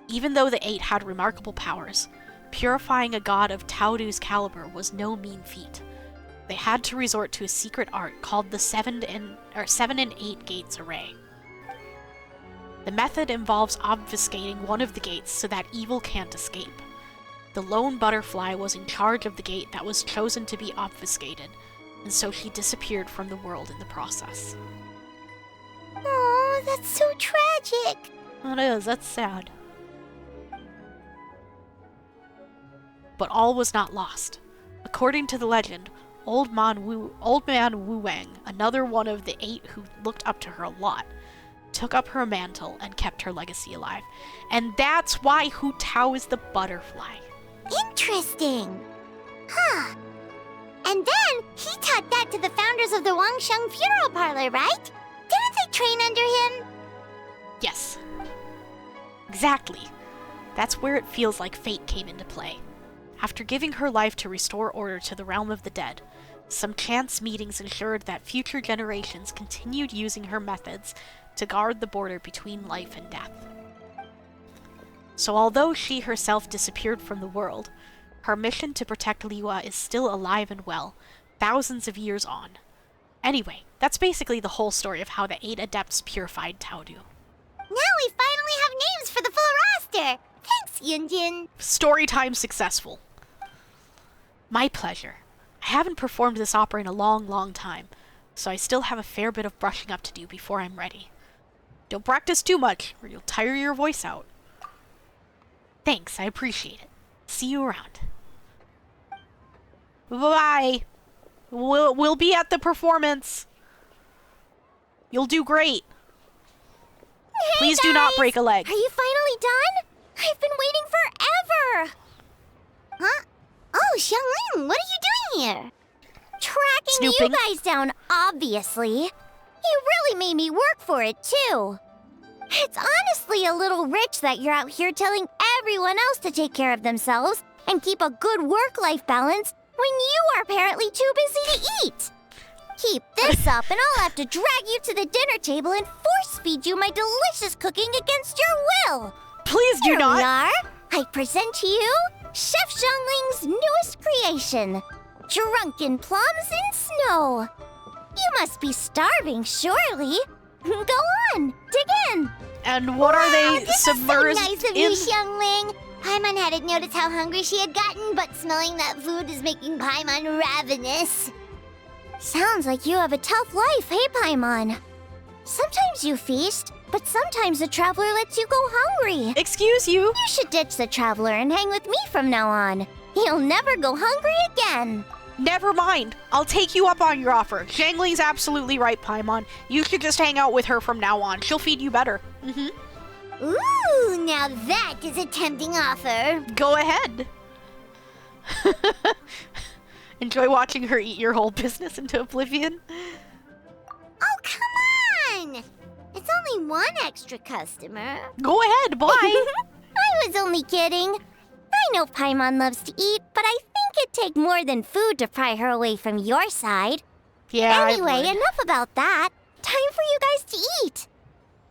Even though the 8 had remarkable powers, purifying a god of Taudu's caliber was no mean feat. They had to resort to a secret art called the 7 and 8 gates array. The method involves obfuscating one of the gates so that evil can't escape. The lone butterfly was in charge of the gate that was chosen to be obfuscated, and so she disappeared from the world in the process. Oh, that's so tragic. It is, that's sad. But all was not lost. According to the legend, Old Man Wu Wang, another one of the 8 who looked up to her a lot, took up her mantle and kept her legacy alive. And that's why Hu Tao is the butterfly. Interesting. Huh. And then he taught that to the founders of the Wangsheng funeral parlor, right? Didn't they train under him? Yes. Exactly. That's where it feels like fate came into play. After giving her life to restore order to the realm of the dead, some chance meetings ensured that future generations continued using her methods to guard the border between life and death. So although she herself disappeared from the world, her mission to protect Liyue is still alive and well, thousands of years on. Anyway, that's basically the whole story of how the 8 adepts purified Taudu. Now we finally have names for the full roster! Thanks, Yunjin! Story time successful. My pleasure. I haven't performed this opera in a long time, so I still have a fair bit of brushing up to do before I'm ready. Don't practice too much, or you'll tire your voice out. Thanks, I appreciate it. See you around. Bye. We'll be at the performance. You'll do great. Hey Please guys! do not break a leg. Are you finally done? I've been waiting forever! Huh? Oh, Xiangling, what are you doing here? Tracking Snooping. you guys down, obviously. You really made me work for it, too. It's honestly a little rich that you're out here telling everyone else to take care of themselves and keep a good work-life balance when you are apparently too busy to eat. Keep this up and I'll have to drag you to the dinner table and force-feed you my delicious cooking against your will. Please do Here not. we are. I present to you Chef Xiangling's newest creation, Drunken Plums in Snow. You must be starving, surely. Go on, dig in. And what are they submerged This is so nice of in? you, Xiangling. Paimon hadn't noticed how hungry she had gotten, but smelling that food is making Paimon ravenous. Sounds like you have a tough life, hey, Paimon? Sometimes you feast, but sometimes the traveler lets you go hungry. Excuse you? You should ditch the traveler and hang with me from now on. You'll never go hungry again. Never mind. I'll take you up on your offer. Zhangling's absolutely right, Paimon. You should just hang out with her from now on. She'll feed you better. Ooh, now that is a tempting offer. Go ahead. Enjoy watching her eat your whole business into oblivion. Oh, come on! It's only one extra customer. Go ahead, bye. I was only kidding. I know Paimon loves to eat, but I think it'd take more than food to pry her away from your side. Yeah, Anyway, enough about that. Time for you guys to eat.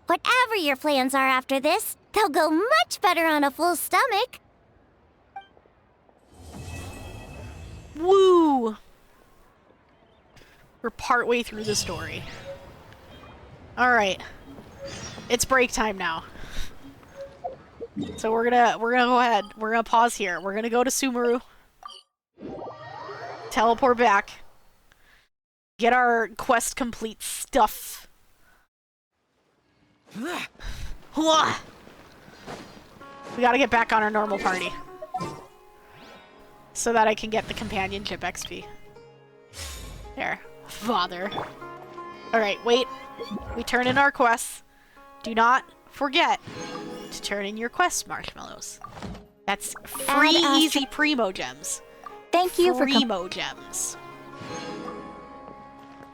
Whatever your plans are after this, they'll go much better on a full stomach. Woo! We're partway through the story. Alright. It's break time now. So we're gonna go ahead. We're gonna pause here. We're gonna go to Sumeru. Teleport back. Get our quest complete stuff. We gotta get back on our normal party. So that I can get the companionship XP. There. Father. Alright, wait. We turn in our quests. Do not forget to turn in your quest marshmallows. That's free easy Primo gems. Thank you for Primo gems.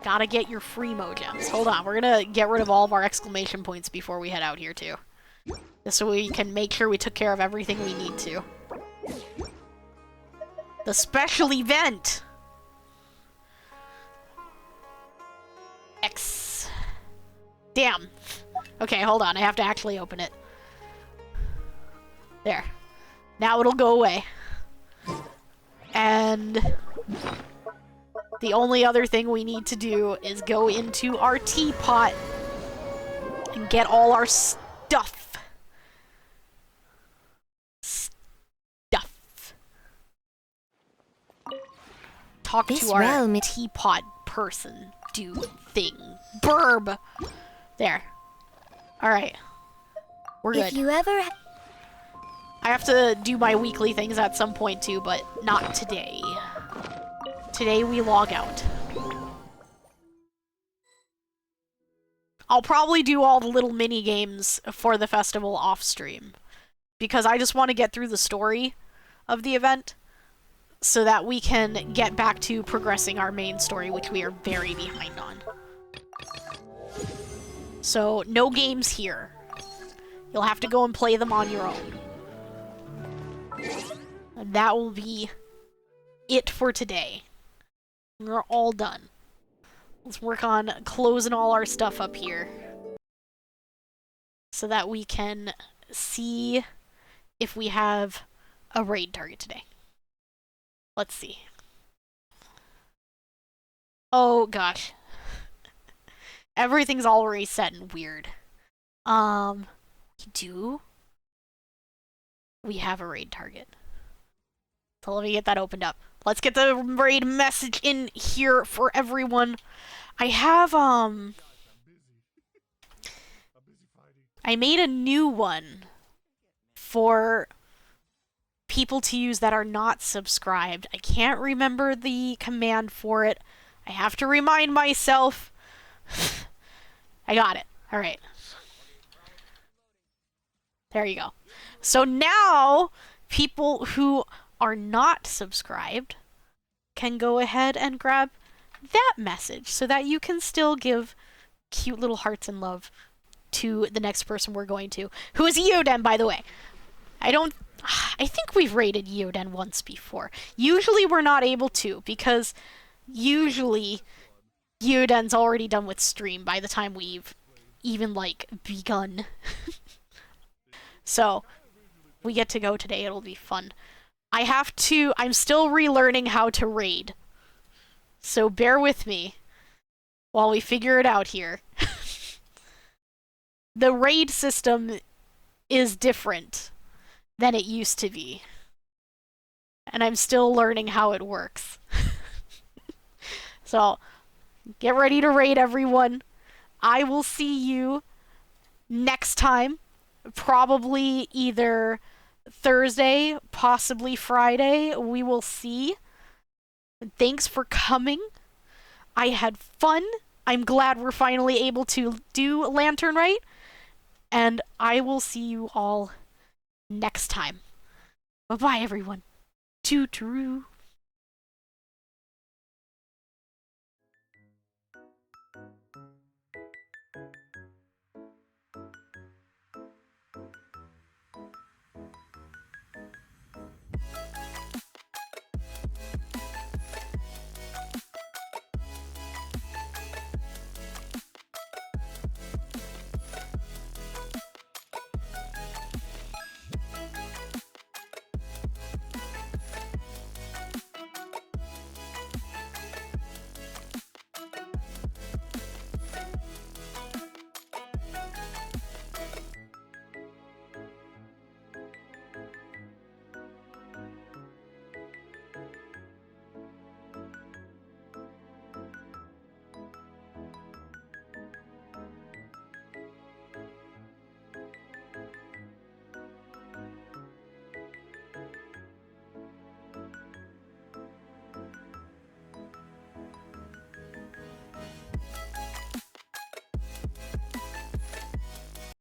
Gotta get your Freemo gems. Hold on, we're gonna get rid of all of our exclamation points before we head out here too. Just so we can make sure we took care of everything we need to. The special event! X. Damn. Okay, hold on, I have to actually open it. There. Now it'll go away. And the only other thing we need to do is go into our teapot and get all our stuff. Talk to our teapot person. Do thing. Burb! There. Alright. We're good. If you ever... I have to do my weekly things at some point too, but not today. Today we log out. I'll probably do all the little mini games for the festival off stream, because I just want to get through the story of the event so that we can get back to progressing our main story, which we are very behind on. So no games here. You'll have to go and play them on your own. And that will be it for today. We're all done. Let's work on closing all our stuff up here so that we can see if we have a raid target today. Let's see. Oh gosh. Everything's already set and weird. We have a raid target. So let me get that opened up. Let's get the raid message in here for everyone. I have, I made a new one for people to use that are not subscribed. I can't remember the command for it. I have to remind myself. I got it. Alright. There you go. So now, people who are not subscribed can go ahead and grab that message so that you can still give cute little hearts and love to the next person we're going to, who is Yoden, by the way. I think we've raided Yoden once before. Usually we're not able to, because usually Yoden's already done with stream by the time we've even, like, begun. So, we get to go today, it'll be fun. I'm still relearning how to raid. So bear with me while we figure it out here. The raid system is different than it used to be. And I'm still learning how it works. So, get ready to raid, everyone. I will see you next time. Probably either Thursday, possibly Friday. We will see. Thanks for coming. I had fun. I'm glad we're finally able to do Lantern Rite. And I will see you all next time. Bye-bye, everyone. Toot-roo.